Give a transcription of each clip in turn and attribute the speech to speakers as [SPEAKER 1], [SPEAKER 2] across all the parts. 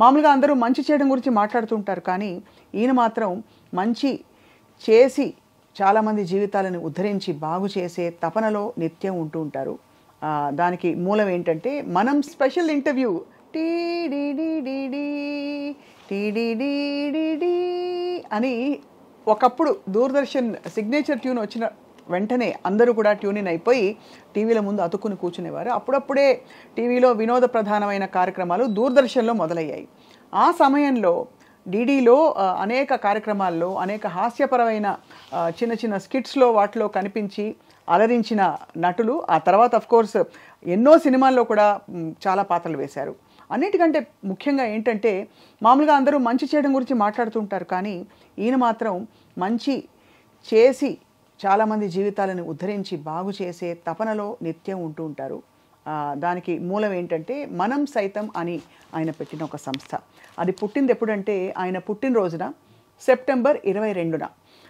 [SPEAKER 1] మామూలుగా అందరూ మంచి చేయడం గురించి మాట్లాడుతూ ఉంటారు, కానీ ఈయన మాత్రం మంచి చేసి చాలామంది జీవితాలను ఉద్ధరించి బాగు చేసే తపనలో నిత్యం ఉంటూ ఉంటారు. దానికి మూలం ఏంటంటే మనం స్పెషల్ ఇంటర్వ్యూ టీడీడీ అని ఒకప్పుడు దూరదర్శన్ సిగ్నేచర్ ట్యూన్ వచ్చిన వెంటనే అందరూ కూడా ట్యూన్ ఇన్ అయిపోయి టీవీల ముందు అతుక్కుని కూర్చునేవారు. అప్పుడప్పుడే టీవీలో వినోద ప్రధానమైన కార్యక్రమాలు దూరదర్శన్లో మొదలయ్యాయి. ఆ సమయంలో డీడీలో అనేక కార్యక్రమాల్లో అనేక హాస్యపరమైన చిన్న చిన్న స్కిట్స్లో వాటిలో కనిపించి అలరించిన నటులు ఆ తర్వాత అఫ్కోర్స్ ఎన్నో సినిమాల్లో కూడా చాలా పాత్రలు వేశారు. అన్నిటికంటే ముఖ్యంగా ఏంటంటే మామూలుగా అందరూ మంచి చేయడం గురించి మాట్లాడుతూ ఉంటారు, కానీ ఈయన మాత్రం మంచి చేసి చాలామంది జీవితాలను ఉద్ధరించి బాగు చేసే తపనలో నిత్యం ఉంటూ ఉంటారు. దానికి మూలం ఏంటంటే మనం సైతం అని ఆయన పెట్టిన ఒక సంస్థ. అది పుట్టింది ఎప్పుడంటే ఆయన పుట్టినరోజున సెప్టెంబర్ 22న.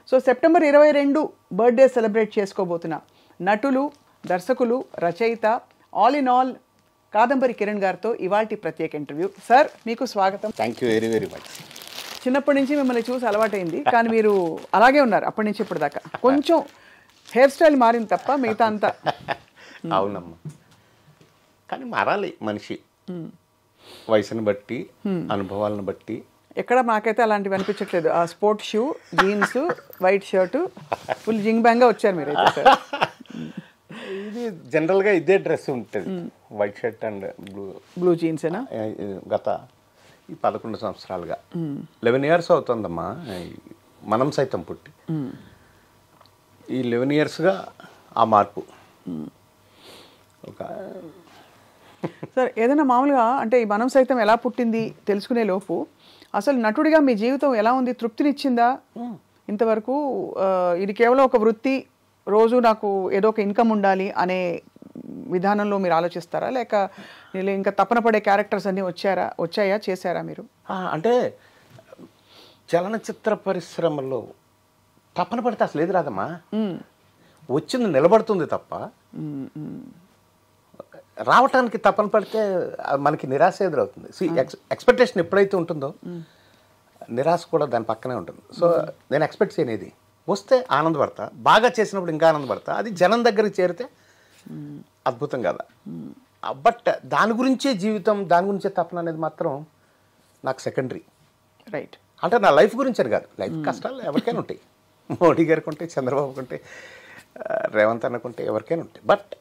[SPEAKER 1] సో సెప్టెంబర్ 22 బర్త్డే సెలబ్రేట్ చేసుకోబోతున్న నటులు, దర్శకులు, రచయిత, all in all Kadambari Kiran గారితో ఇవాల్టి ప్రత్యేక ఇంటర్వ్యూ. సార్, మీకు స్వాగతం.
[SPEAKER 2] Thank you very very much.
[SPEAKER 1] చిన్నప్పటి నుంచి మిమ్మల్ని చూసి అలవాటైంది, కానీ మీరు అలాగే ఉన్నారు అప్పటి నుంచి ఇప్పటిదాకా. కొంచెం హెయిర్ స్టైల్ మారింది తప్ప మిగతా అంతా.
[SPEAKER 2] అవునమ్మా, కానీ మారాలి మనిషి వయసుని బట్టి, అనుభవాలను బట్టి.
[SPEAKER 1] ఎక్కడ నాకైతే అలాంటివి అనిపించట్లేదు. ఆ sports shoe, jeans, white shirt, full జింగ్ బ్యాంగ్గా వచ్చారు మీరైతే సార్.
[SPEAKER 2] ఇది జనరల్గా ఇదే డ్రెస్ ఉంటుంది, వైట్ షర్ట్ అండ్
[SPEAKER 1] బ్లూ జీన్సేనా.
[SPEAKER 2] గత ఈ 11 సంవత్సరాలుగా 11 years అవుతుందమ్మా మనం సైతం పుట్టి. ఈ 11 yearsగా ఆ మార్పు. ఒక
[SPEAKER 1] సార్, ఏదైనా మామూలుగా అంటే ఈ మనం సైతం ఎలా పుట్టింది తెలుసుకునే లోపు అసలు నటుడిగా మీ జీవితం ఎలా ఉంది? తృప్తినిచ్చిందా ఇంతవరకు? ఇది కేవలం ఒక వృత్తి, రోజు నాకు ఏదో ఒక ఇన్కమ్ ఉండాలి అనే విధానంలో మీరు ఆలోచిస్తారా, లేక ఇంకా తపన పడే క్యారెక్టర్స్ అన్నీ వచ్చాయా, చేశారా మీరు?
[SPEAKER 2] అంటే చలనచిత్ర పరిశ్రమలో తపన పడితే అసలు ఏది రాదమ్మా, వచ్చింది నిలబడుతుంది తప్ప. రావటానికి తపన పడితే మనకి నిరాశ ఎదురవుతుంది. ఎక్స్పెక్టేషన్ ఎప్పుడైతే ఉంటుందో నిరాశ కూడా దాని పక్కనే ఉంటుంది. సో నేను ఎక్స్పెక్ట్ చేయనేది వస్తే ఆనందపడతా, బాగా చేసినప్పుడు ఇంకా ఆనందపడతా. అది జనం దగ్గరికి చేరితే అద్భుతం కదా. బట్ దాని గురించే జీవితం, దాని గురించే తపన అనేది మాత్రం నాకు సెకండరీ.
[SPEAKER 1] రైట్.
[SPEAKER 2] అంటే నా లైఫ్ గురించి అని కాదు, లైఫ్ కష్టాలు ఎవరికైనా ఉంటాయి. మోడీ గారికి ఉంటాయి, చంద్రబాబుకి ఉంటాయి, రేవంత్ అన్నకుంటే ఎవరికైనా ఉంటాయి. బట్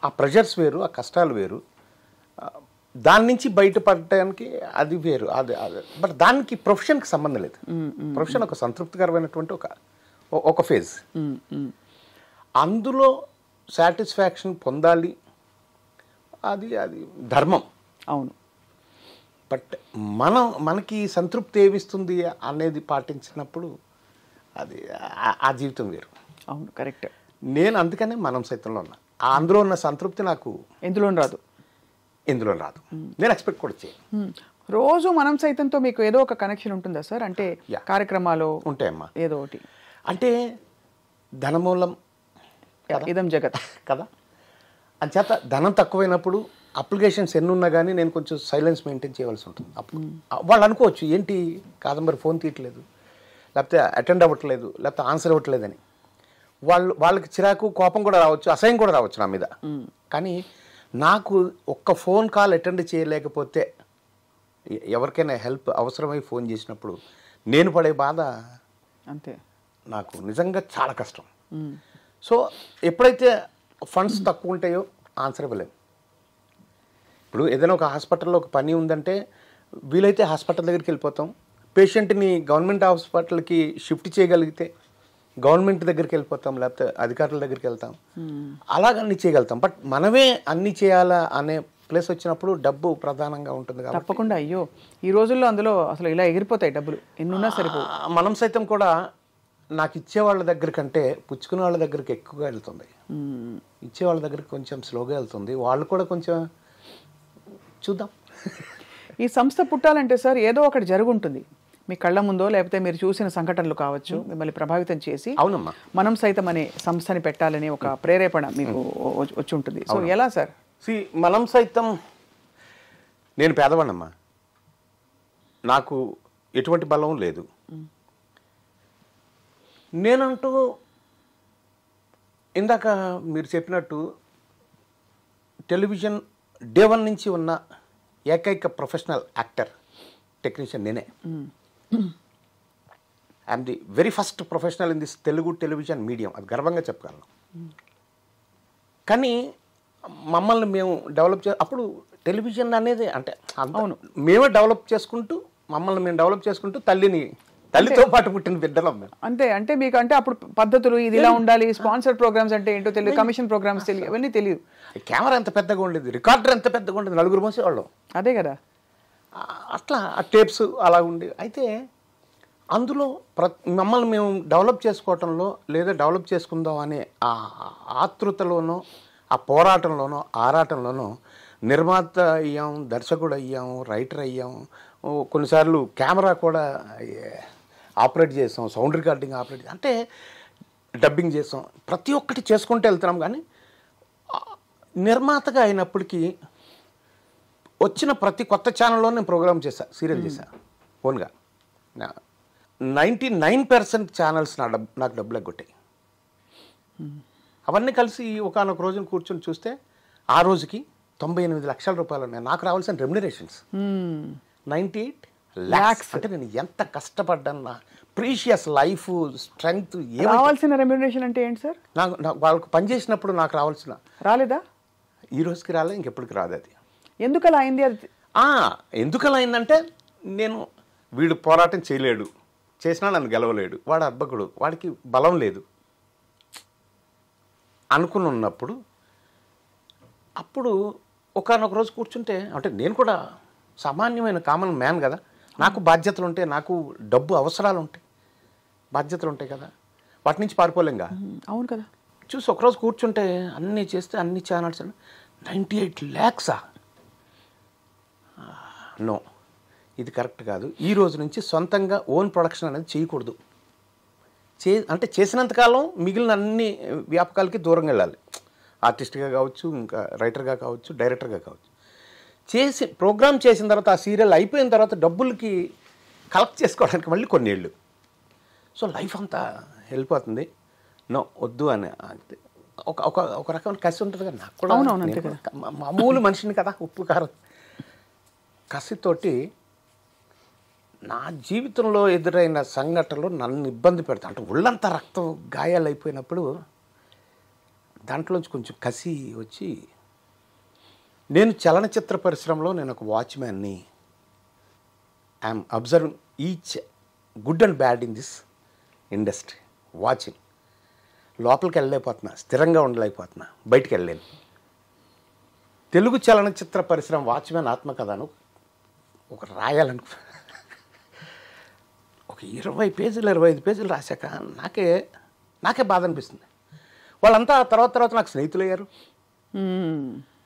[SPEAKER 2] ఆ ప్రెషర్స్ వేరు, ఆ కష్టాలు వేరు. దాని నుంచి బయటపడటానికి అది వేరు. అది బట్ దానికి ప్రొఫెషన్కి సంబంధం లేదు. ప్రొఫెషన్ ఒక సంతృప్తికరమైనటువంటి ఒక ఫేజ్. అందులో సాటిస్ఫాక్షన్ పొందాలి, అది ధర్మం.
[SPEAKER 1] అవును.
[SPEAKER 2] బట్ మనకి సంతృప్తి ఏమిస్తుంది అనేది పాటించినప్పుడు అది ఆ జీవితం వేరు.
[SPEAKER 1] అవును, కరెక్ట్.
[SPEAKER 2] నేను అందుకనే మనం సైతంలో ఉన్నా. అందులో ఉన్న సంతృప్తి నాకు ఎందులో రాదు. నేను ఎక్స్పెక్ట్ కూడా చేయను.
[SPEAKER 1] రోజు మనం సైతంతో మీకు ఏదో ఒక కనెక్షన్ ఉంటుందా సార్? అంటే కార్యక్రమాలు
[SPEAKER 2] ఉంటాయమ్మా,
[SPEAKER 1] ఏదో ఒకటి.
[SPEAKER 2] అంటే ధనమూలం
[SPEAKER 1] ఇదం జగత్
[SPEAKER 2] కదా. అంచేత ధనం తక్కువైనప్పుడు అప్లికేషన్స్ ఎన్ని ఉన్నా కానీ నేను కొంచెం సైలెన్స్ మెయింటైన్ చేయవలసి ఉంటుంది. అప్పుడు వాళ్ళు అనుకోవచ్చు, ఏంటి కాదంబరి ఫోన్ తీయట్లేదు, లేకపోతే అటెండ్ అవ్వట్లేదు, లేకపోతే ఆన్సర్ ఇవ్వట్లేదని. వాళ్ళకి చిరాకు, కోపం కూడా రావచ్చు, అసహ్యం కూడా రావచ్చు నా మీద. కానీ నాకు ఒక్క ఫోన్ కాల్ అటెండ్ చేయలేకపోతే, ఎవరికైనా హెల్ప్ అవసరమై ఫోన్ చేసినప్పుడు నేను పడే బాధ
[SPEAKER 1] అంతే,
[SPEAKER 2] నాకు నిజంగా చాలా కష్టం. సో ఎప్పుడైతే ఫండ్స్ తక్కువ ఉంటాయో ఆన్సర్ ఇవ్వలేము. ఇప్పుడు ఏదైనా ఒక హాస్పిటల్లో ఒక పని ఉందంటే వీలైతే హాస్పిటల్ దగ్గరికి వెళ్ళిపోతాం. పేషెంట్ని గవర్నమెంట్ హాస్పిటల్కి షిఫ్ట్ చేయగలిగితే గవర్నమెంట్ దగ్గరికి వెళ్ళిపోతాం, లేకపోతే అధికారుల దగ్గరికి వెళ్తాం. అలాగన్నీ చేయగలుగుతాం. బట్ మనమే అన్నీ చేయాలా అనే ప్లేస్ వచ్చినప్పుడు డబ్బు ప్రధానంగా ఉంటుంది కాబట్టి
[SPEAKER 1] తప్పకుండా. అయ్యో, ఈ రోజుల్లో అందులో అసలు ఇలా ఎగిరిపోతాయి డబ్బులు, ఎన్నున్నా సరిపో.
[SPEAKER 2] మనం సైతం కూడా నాకు ఇచ్చేవాళ్ళ దగ్గర కంటే పుచ్చుకునే వాళ్ళ దగ్గరికి ఎక్కువగా వెళ్తుంది. ఇచ్చేవాళ్ళ దగ్గరికి కొంచెం స్లోగా వెళ్తుంది. వాళ్ళు కూడా కొంచెం చూద్దాం.
[SPEAKER 1] ఈ సంస్థ పుట్టాలంటే సార్ ఏదో ఒకటి జరుగుంటుంది మీ కళ్ళ ముందో, లేకపోతే మీరు చూసిన సంఘటనలు కావచ్చు మిమ్మల్ని ప్రభావితం చేసి.
[SPEAKER 2] అవునమ్మా,
[SPEAKER 1] మనం సైతం అనే సంస్థని పెట్టాలనే ఒక ప్రేరేపణ మీకు వచ్చి ఉంటుంది. సో ఎలా సార్?
[SPEAKER 2] మనం సైతం, నేను పేదవాడినమ్మా, నాకు ఎటువంటి బలం లేదు. నేనంటూ ఇందాక మీరు చెప్పినట్టు టెలివిజన్ డే 1 నుంచి ఉన్న ఏకైక ప్రొఫెషనల్ యాక్టర్ టెక్నీషియన్ నేనే. I'm the very first professional in this Telugu television medium, అది గర్వంగా చెప్పగలను. కానీ మమ్మల్ని మేము డెవలప్ అప్పుడు టెలివిజన్ అనేది అంటే అవును మేమే డెవలప్ చేసుకుంటూ మమ్మల్ని మేము డెవలప్ చేసుకుంటూ తల్లితో పాటు పుట్టిన బిడ్డలం మేము.
[SPEAKER 1] అంతే. అంటే మీకు అంటే అప్పుడు పద్ధతులు ఇది ఇలా ఉండాలి, స్పాన్సర్ ప్రోగ్రామ్స్ అంటే ఏంటో తెలియదు, కమిషన్ ప్రోగ్రామ్స్ తెలియదు, అవన్నీ తెలియదు.
[SPEAKER 2] కెమెరా ఎంత పెద్దగా ఉండేది, రికార్డర్ ఎంత పెద్దగా ఉండేది, 4 మోసేవాళ్ళం.
[SPEAKER 1] అదే కదా.
[SPEAKER 2] అట్లా ఆ టేప్స్ అలా ఉండేవి. అయితే అందులో మమ్మల్ని మేము డెవలప్ చేసుకోవటంలో లేదా డెవలప్ చేసుకుందాం అనే ఆ ఆతృతలోనో ఆ పోరాటంలోనో ఆరాటంలోనో నిర్మాత అయ్యాం, దర్శకుడు అయ్యాం, రైటర్ అయ్యాం, కొన్నిసార్లు కెమెరా కూడా ఆపరేట్ చేసాం, సౌండ్ రికార్డింగ్ ఆపరేట్ అంటే డబ్బింగ్ చేసాం, ప్రతి ఒక్కటి చేసుకుంటూ వెళ్తున్నాం. కానీ నిర్మాతగా అయినప్పటికీ వచ్చిన ప్రతి కొత్త ఛానల్లో నేను ప్రోగ్రామ్ చేశాను, సీరియల్ చేశాను ఓన్గా. 99% ఛానల్స్ నాకు డబ్బులు ఎగ్గొట్టాయి. అవన్నీ కలిసి ఒకనొక రోజున కూర్చొని చూస్తే ఆ రోజుకి 98 లక్షల రూపాయలు ఉన్నాయి నాకు రావాల్సిన రెమ్యునరేషన్స్. 98 lakhs అంటే నేను ఎంత కష్టపడ్డాను, నా ప్రీషియస్ లైఫ్ స్ట్రెంగ్త్.
[SPEAKER 1] రావాల్సిన రెమ్యునరేషన్ అంటే ఏంటి సార్?
[SPEAKER 2] నాకు వాళ్ళకు పనిచేసినప్పుడు నాకు రావాల్సిన
[SPEAKER 1] రాలేదా?
[SPEAKER 2] ఈ రోజుకి రాలేదు, ఇంకెప్పటికి రాదు. అది
[SPEAKER 1] ఎందుకు అలా అయింది? అది
[SPEAKER 2] ఎందుకు అలా అయిందంటే నేను వీడు పోరాటం చేయలేడు, చేసినా నన్ను గెలవలేడు, వాడు అర్భకుడు, వాడికి బలం లేదు అనుకుని ఉన్నప్పుడు అప్పుడు ఒకనొక రోజు కూర్చుంటే అంటే నేను కూడా సామాన్యమైన కామన్ మ్యాన్ కదా, నాకు బాధ్యతలు ఉంటాయి, నాకు డబ్బు అవసరాలు ఉంటాయి, బాధ్యతలు ఉంటాయి కదా, వాటి నుంచి పారిపోలేంగా.
[SPEAKER 1] అవును కదా.
[SPEAKER 2] చూసి ఒకరోజు కూర్చుంటే అన్నీ చేస్తే అన్ని ఛానల్స్ 98 lakhs. నో, ఇది కరెక్ట్ కాదు. ఈ రోజు నుంచి సొంతంగా ఓన్ ప్రొడక్షన్ అనేది చేయకూడదు. అంటే చేసినంతకాలం మిగిలిన అన్ని వ్యాపకాలకి దూరంగా వెళ్ళాలి. ఆర్టిస్ట్గా కావచ్చు, ఇంకా రైటర్గా కావచ్చు, డైరెక్టర్గా కావచ్చు. చేసి ప్రోగ్రామ్ చేసిన తర్వాత ఆ సీరియల్ అయిపోయిన తర్వాత డబ్బులకి కలెక్ట్ చేసుకోవడానికి మళ్ళీ కొన్నేళ్ళు. సో లైఫ్ అంతా వెళ్ళిపోతుంది. నో, వద్దు అని ఒక రకమైన కసి ఉంటుంది కదా నాకు కూడా. మామూలు మనిషిని కదా, ఉప్పు కారం కసితోటి నా జీవితంలో ఎదురైన సంఘటనలు నన్ను ఇబ్బంది పెడతాయి. అంటే ఒళ్ళంతా రక్తం గాయాలు అయిపోయినప్పుడు దాంట్లోంచి కొంచెం కసి వచ్చి నేను చలనచిత్ర పరిశ్రమలో నేను ఒక వాచ్మ్యాన్ని. I'm observing each good and bad in this industry, watching. లోపలికి వెళ్ళలేకపోతున్నా, స్థిరంగా ఉండలేకపోతున్నా, బయటికి వెళ్ళలేను. తెలుగు చలనచిత్ర పరిశ్రమ వాచ్మ్యాన్ ఆత్మకథను ఒక రాయాలనుకో, ఒక 20 పేజీలు 25 పేజీలు రాశాక నాకే బాధ అనిపిస్తుంది. వాళ్ళంతా తర్వాత నాకు స్నేహితులు అయ్యారు,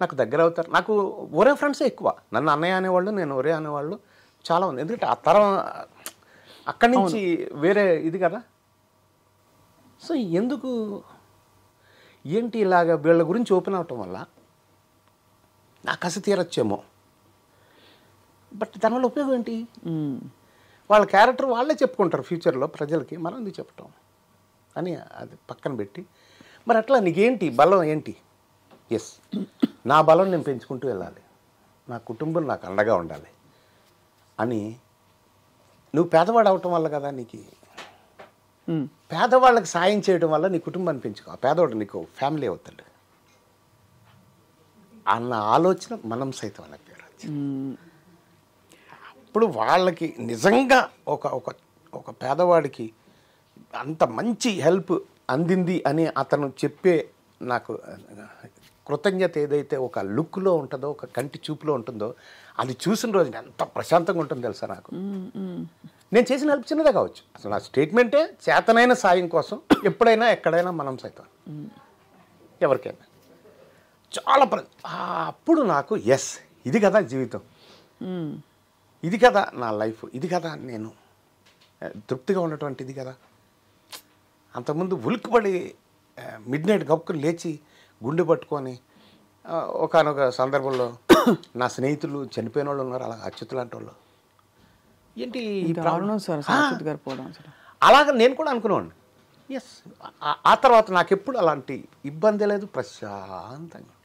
[SPEAKER 2] నాకు దగ్గర అవుతారు. నాకు ఒరే ఫ్రెండ్సే ఎక్కువ. నన్ను అన్నయ్య అనేవాళ్ళు, నేను ఒరే అనేవాళ్ళు చాలా ఉంది. ఎందుకంటే ఆ తరం అక్కడి నుంచి వేరే ఇది కదా. సో ఎందుకు ఏంటి ఇలాగ వీళ్ళ గురించి ఓపెన్ అవటం వల్ల నా కసి తీరొచ్చేమో, బట్ దానివల్ల ఉపయోగం ఏంటి? వాళ్ళ క్యారెక్టర్ వాళ్ళే చెప్పుకుంటారు ఫ్యూచర్లో ప్రజలకి, మనం ఎందుకు చెప్పటం అని అది పక్కన పెట్టి, మరి అట్లా నీకేంటి బలం ఏంటి? ఎస్, నా బలం నేను పెంచుకుంటూ వెళ్ళాలి, నా కుటుంబం నాకు అండగా ఉండాలి అని. నువ్వు పేదవాడు అవటం వల్ల కదా నీకు, పేదవాళ్ళకి సాయం చేయడం వల్ల నీ కుటుంబాన్ని పెంచుకో, ఆ పేదవాడు నీకు ఫ్యామిలీ అవుతాడు అన్న ఆలోచన మనం సైతం అన్న పేరు. ఇప్పుడు వాళ్ళకి నిజంగా ఒక పేదవాడికి అంత మంచి హెల్ప్ అందింది అని అతను చెప్పే నాకు కృతజ్ఞత ఏదైతే ఒక లుక్లో ఉంటుందో, ఒక కంటి చూపులో ఉంటుందో, అది చూసిన రోజు ఎంత ప్రశాంతంగా ఉంటుందో తెలుసా నాకు. నేను చేసిన హెల్ప్ చిన్నదే కావచ్చు, అసలు నా స్టేట్మెంటే చేతనైన సాయం కోసం ఎప్పుడైనా ఎక్కడైనా మనం సైతం ఎవరికైనా చాలా అప్పుడు నాకు ఎస్, ఇది కదా జీవితం, ఇది కదా నా లైఫ్, ఇది కదా నేను తృప్తిగా ఉన్నటువంటి, ఇది కదా. అంతకుముందు ఉలిక్కిపడి మిడ్ నైట్ గప్పుకుని లేచి గుండె పట్టుకొని ఒకానొక సందర్భంలో నా స్నేహితులు చనిపోయిన వాళ్ళు ఉన్నారు, అలా అచ్యుతు లాంటి వాళ్ళు. ఏంటి ఈ
[SPEAKER 1] ఇది దారుణం సార్ శాశ్వత్ గారు పోవడం అసలు.
[SPEAKER 2] అలాగ నేను కూడా అనుకునేవాడిని. ఎస్, ఆ తర్వాత నాకు ఎప్పుడు అలాంటి ఇబ్బంది లేదు, ప్రశాంతంగా.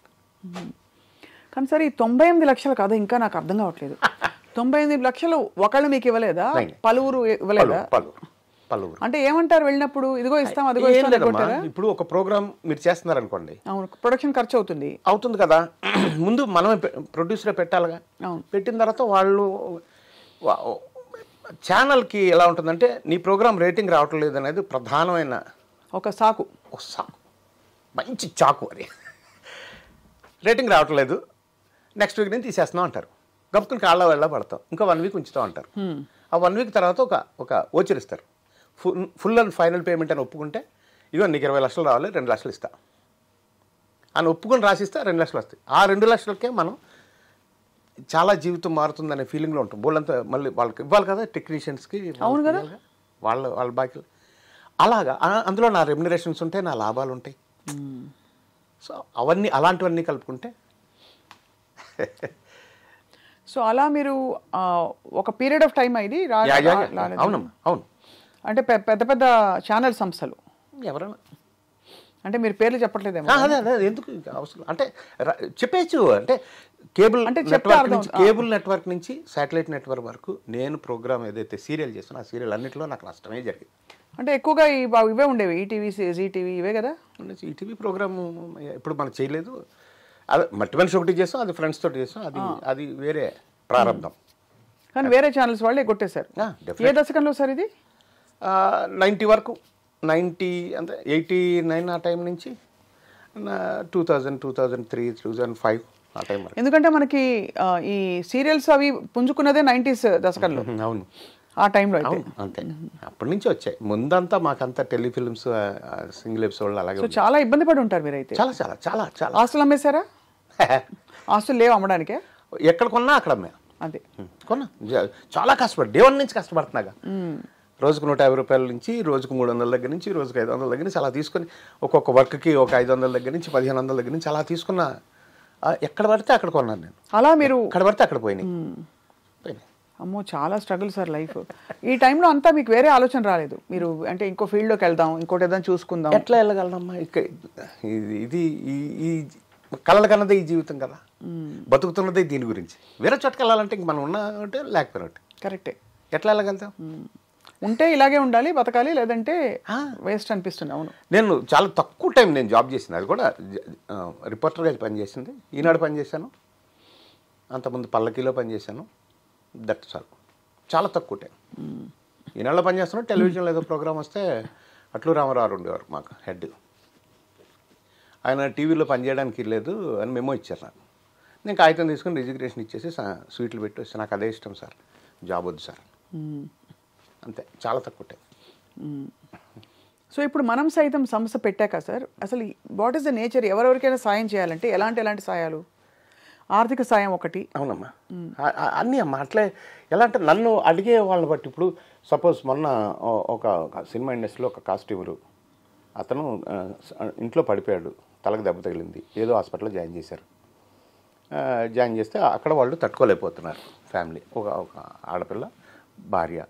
[SPEAKER 1] కానీ సార్ ఈ 98 లక్షలు కదా ఇంకా నాకు అర్థం కావట్లేదు. 98 లక్షలు ఒకళ్ళు మీకు ఇవ్వలేదా, పలువురు ఇవ్వలేదా?
[SPEAKER 2] పలువురు
[SPEAKER 1] అంటే ఏమంటారు వెళ్ళినప్పుడు, ఇదిగో ఇస్తాం అదిగో
[SPEAKER 2] ఏం
[SPEAKER 1] ఇస్తాం
[SPEAKER 2] లేదమ్మా,
[SPEAKER 1] అనుకుంటారా?
[SPEAKER 2] ఇప్పుడు ఒక ప్రోగ్రామ్ మీరు చేస్తున్నారు అనుకోండి,
[SPEAKER 1] అవును, ప్రొడక్షన్ ఖర్చు అవుతుంది
[SPEAKER 2] కదా. ముందు మనమే ప్రొడ్యూసరే పెట్టాలిగా.
[SPEAKER 1] అవును.
[SPEAKER 2] పెట్టిన తర్వాత వాళ్ళు ఛానల్కి ఎలా ఉంటుందంటే నీ ప్రోగ్రామ్ రేటింగ్ రావటం లేదు అనేది ప్రధానమైన
[SPEAKER 1] ఒక సాకు.
[SPEAKER 2] మంచి చాకు అది. రేటింగ్ రావటం లేదు, నెక్స్ట్ వీక్ నుంచి తీసేస్తున్నాం అంటారు. గప్పుకుని కాళ్ళ వెళ్ళ పడతాం, ఇంకా 1 వీక్ ఉంచుతాం అంటారు. ఆ 1 వీక్ తర్వాత ఒక ఓచర్ ఇస్తారు. ఫుల్ అండ్ ఫైనల్ పేమెంట్ అని ఒప్పుకుంటే, ఇగో నీకు 20 లక్షలు రావాలి, 2 లక్షలు ఇస్తా అని ఒప్పుకొని రాసిస్తే 2 లక్షలు వస్తాయి. ఆ 2 లక్షలకే మనం చాలా జీవితం మారుతుందనే ఫీలింగ్లో ఉంటాం. బోళ్ళంతా మళ్ళీ వాళ్ళకి ఇవ్వాలి కదా, టెక్నీషియన్స్కి.
[SPEAKER 1] అవును కదా,
[SPEAKER 2] వాళ్ళ బాకీలు. అలాగా అందులో నా రెమ్యునరేషన్స్ ఉంటాయి, నా లాభాలు ఉంటాయి. సో అవన్నీ అలాంటివన్నీ కలుపుకుంటే.
[SPEAKER 1] సో అలా మీరు ఒక పీరియడ్ ఆఫ్ టైం ఇది
[SPEAKER 2] అవునమ్మా, అవును.
[SPEAKER 1] అంటే పెద్ద పెద్ద ఛానల్ సంస్థలు
[SPEAKER 2] ఎవరైనా
[SPEAKER 1] అంటే మీరు పేర్లు చెప్పట్లేదేమో.
[SPEAKER 2] అదే ఎందుకు అవసరం అంటే చెప్పేచ్చు. అంటే కేబుల్
[SPEAKER 1] అంటే
[SPEAKER 2] నెట్వర్క్ నుంచి శాటిలైట్ నెట్వర్క్ వరకు నేను ప్రోగ్రామ్ ఏదైతే సీరియల్ చేస్తున్నా ఆ సీరియల్ అన్నింటిలో నాకు నష్టమే జరిగింది.
[SPEAKER 1] అంటే ఎక్కువగా ఇవే ఉండేవి, ఈటీవీ, జీటీవీ ఇవే కదా.
[SPEAKER 2] ఈటీవీ ప్రోగ్రాము ఇప్పుడు మనం చేయలేదు. అదే మట్టి మనిషి ఒకటి చేస్తాం, అది ఫ్రెండ్స్ తోటి చేస్తాం, అది వేరే ప్రారంభం.
[SPEAKER 1] కానీ వేరే ఛానల్స్ వాళ్ళే కొట్టేశారు. ఏ దశకంలో సార్ ఇది?
[SPEAKER 2] 90 వరకు, 90 అంటే 89 ఆ టైం నుంచి 2000, 2003, 2005 ఆ టైం వరకు.
[SPEAKER 1] ఎందుకంటే మనకి ఈ సీరియల్స్ అవి పుంజుకున్నదే 90s దశకంలో.
[SPEAKER 2] అవును,
[SPEAKER 1] ఆ టైంలో అయితే
[SPEAKER 2] అంతే. అప్పటి నుంచి వచ్చాయి. ముందంతా మాకంతా టెలిఫిల్మ్స్, సింగిల్ ఎపిసోడ్లు అలాగే.
[SPEAKER 1] చాలా ఇబ్బంది పడి ఉంటారు మీరైతే.
[SPEAKER 2] చాలా చాలా చాలా చాలా.
[SPEAKER 1] ఆస్తులు అమ్మేశారా? ఆస్తులు లేవు అమ్మడానికే?
[SPEAKER 2] ఎక్కడ కొన్నా అక్కడ అమ్మా.
[SPEAKER 1] అదే
[SPEAKER 2] కొన్నా. చాలా కష్టపడి డే 1 నుంచి కష్టపడుతున్నాగా. రోజుకు 150 రూపాయల నుంచి రోజుకు 300 దగ్గర నుంచి రోజుకు 500 దగ్గర నుంచి అలా తీసుకొని ఒక్కొక్క వర్క్కి ఒక 500 దగ్గర నుంచి 1500 దగ్గర నుంచి అలా తీసుకున్న. ఎక్కడ పడితే అక్కడ కొన్నాను నేను.
[SPEAKER 1] అలా మీరు
[SPEAKER 2] ఎక్కడ పడితే అక్కడ పోయినాయి.
[SPEAKER 1] అమ్మో, చాలా స్ట్రగుల్ సార్ లైఫ్. ఈ టైంలో అంతా మీకు వేరే ఆలోచన రాలేదు? మీరు అంటే ఇంకో ఫీల్డ్లోకి వెళ్దాం, ఇంకోటి ఏదైనా చూసుకుందాం.
[SPEAKER 2] ఎట్లా వెళ్ళగలనమ్మా? ఇది ఈ కళ్ళ కన్నదే ఈ జీవితం కదా, బతుకుతున్నదే దీని గురించి. వేరే చోటుకి వెళ్ళాలంటే ఇంక మనం ఉన్నట్టే లేకపోయినట్టు.
[SPEAKER 1] కరెక్టే.
[SPEAKER 2] ఎట్లా వెళ్ళగలుగుతాం?
[SPEAKER 1] ఉంటే ఇలాగే ఉండాలి, బతకాలి, లేదంటే వేస్ట్ అనిపిస్తుంది. అవును,
[SPEAKER 2] నేను చాలా తక్కువ టైం నేను జాబ్ చేసింది. అది కూడా రిపోర్టర్గా పనిచేసింది. ఈనాడు పనిచేశాను, అంతకుముందు పల్లకీలో పనిచేశాను. దట్ చాలా తక్కువ టైం. ఈనాడులో పనిచేస్తున్నాను. టెలివిజన్లో ఏదో ప్రోగ్రామ్ వస్తే అట్లు రామారావు ఉండేవారు మాకు హెడ్. ఆయన టీవీలో పనిచేయడానికి లేదు అని మెమో ఇచ్చారు నాకు. నేను కాగితం తీసుకుని రిజిగ్నేషన్ ఇచ్చేసి స్వీట్లు పెట్టి వస్తే నాకు అదే ఇష్టం సార్, జాబ్ వద్దు సార్, అంతే. చాలా తక్కువ టైం.
[SPEAKER 1] సో ఇప్పుడు మనం సైతం సంస్థ పెట్టాక సార్, అసలు వాట్ ఈస్ ద నేచర్? ఎవరెవరికైనా సాయం చేయాలంటే ఎలాంటి సాయాలు? ఆర్థిక సాయం ఒకటి.
[SPEAKER 2] అవునమ్మా, అన్నీ అమ్మా. అట్లే ఎలా అంటే నన్ను అడిగే వాళ్ళని బట్టి. ఇప్పుడు సపోజ్ మొన్న ఒక సినిమా ఇండస్ట్రీలో ఒక కాస్ట్యూమరు అతను ఇంట్లో పడిపోయాడు, తలకు దెబ్బ తగిలింది, ఏదో హాస్పిటల్లో జాయిన్ చేశారు. జాయిన్ చేస్తే అక్కడ వాళ్ళు తట్టుకోలేకపోతున్నారు ఫ్యామిలీ. ఒక ఆడపిల్ల, భార్య.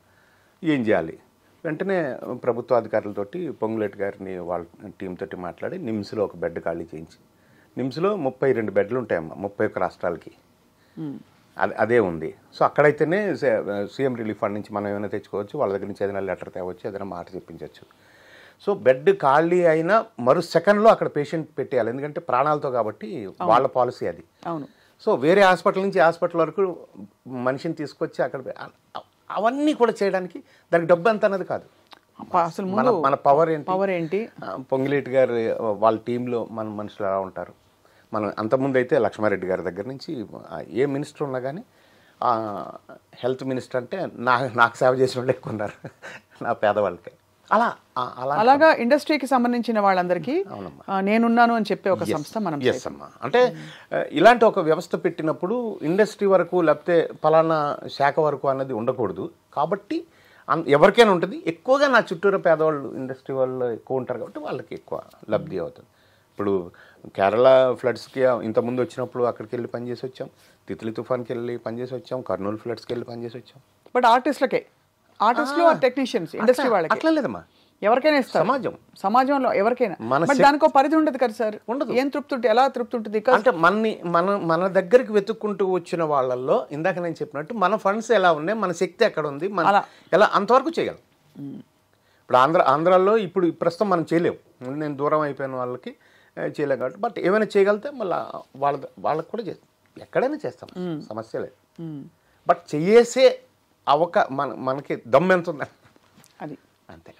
[SPEAKER 2] ఏం చేయాలి? వెంటనే ప్రభుత్వ అధికారులతోటి పొంగులేటి గారిని వాళ్ళ టీంతోటి మాట్లాడి నిమ్స్లో ఒక బెడ్ ఖాళీ చేయించి, నిమ్స్లో 32 బెడ్లు ఉంటాయమ్మా 31 రాష్ట్రాలకి. అదే ఉంది. సో అక్కడైతేనే సీఎం రిలీఫ్ ఫండ్ నుంచి మనం ఏమైనా తెచ్చుకోవచ్చు, వాళ్ళ దగ్గర నుంచి ఏదైనా లెటర్ తేవచ్చు, ఏదైనా మాట చెప్పించవచ్చు. సో బెడ్ ఖాళీ అయినా మరో సెకండ్లో అక్కడ పేషెంట్ పెట్టేయాలి, ఎందుకంటే ప్రాణాలతో కాబట్టి వాళ్ళ పాలసీ అది.
[SPEAKER 1] అవును.
[SPEAKER 2] సో వేరే హాస్పిటల్ నుంచి హాస్పిటల్ వరకు మనిషిని తీసుకొచ్చి అక్కడ అవన్నీ కూడా చేయడానికి దానికి డబ్బు ఎంత అన్నది కాదు.
[SPEAKER 1] అసలు
[SPEAKER 2] మన పవర్
[SPEAKER 1] ఏంటి?
[SPEAKER 2] పొంగిలేటి గారు వాళ్ళ టీంలో మన మనుషులు ఎలా ఉంటారు. మనం అంతకుముందు అయితే లక్ష్మారెడ్డి గారి దగ్గర నుంచి ఏ మినిస్టర్ ఉన్నా కానీ హెల్త్ మినిస్టర్ అంటే నాకు సేవ చేసిన వాళ్ళు ఎక్కువ ఉన్నారు, నా పేదవాళ్ళకి.
[SPEAKER 1] అలాగా ఇండస్ట్రీకి సంబంధించిన వాళ్ళందరికీ నేనున్నాను అని చెప్పే ఒక సంస్థ మనం.
[SPEAKER 2] ఎస్ అమ్మా. అంటే ఇలాంటి ఒక వ్యవస్థ పెట్టినప్పుడు ఇండస్ట్రీ వరకు లేకపోతే పలానా శాఖ వరకు అన్నది ఉండకూడదు. కాబట్టి ఎవరికైనా ఉంటుంది. ఎక్కువగా నా చుట్టూరు పేదవాళ్ళు ఇండస్ట్రీ వాళ్ళు ఎక్కువ ఉంటారు కాబట్టి వాళ్ళకి ఎక్కువ లబ్ధి అవుతుంది. ఇప్పుడు కేరళ ఫ్లడ్స్కి ఇంతకుముందు వచ్చినప్పుడు అక్కడికి వెళ్ళి పనిచేసి వచ్చాం, తిత్లీ తుఫాన్కి వెళ్ళి పనిచేసి వచ్చాం, కర్నూలు ఫ్లడ్స్కి వెళ్ళి పనిచేసి వచ్చాం.
[SPEAKER 1] బట్ ఆర్టిస్టులు టెక్నీషియన్స్ ఇండస్ట్రీ వాళ్ళకి
[SPEAKER 2] అట్లా లేదమ్మా,
[SPEAKER 1] ఎవరికైనా ఇస్తారు, సమాజంలో ఎవరికైనా. బట్ దానికి ఒక పరిధి ఉండదు కదా సార్.
[SPEAKER 2] ఉండదు.
[SPEAKER 1] ఏం తృప్తి ఉంటుంది, ఎలా తృప్తి ఉంటుంది?
[SPEAKER 2] అంటే మన దగ్గరికి వెతుక్కుంటూ వచ్చిన వాళ్ళల్లో ఇందాక నేను చెప్పినట్టు మన ఫండ్స్ ఎలా ఉన్నాయి, మన శక్తి ఎక్కడ ఉంది, మన ఎలా అంతవరకు చేయగలం. ఇప్పుడు ఆంధ్రాలో ఇప్పుడు ప్రస్తుతం మనం చేయలేము, నేను దూరం అయిపోయిన వాళ్ళకి చేయలేం కాబట్టి. బట్ ఏమైనా చేయగలిగితే మళ్ళీ వాళ్ళకి కూడా చేస్తాం, ఎక్కడైనా చేస్తాం, సమస్య లేదు. బట్ చేసే మనకి దమ్ ఎంత ఉంది
[SPEAKER 1] అది
[SPEAKER 2] అంతే.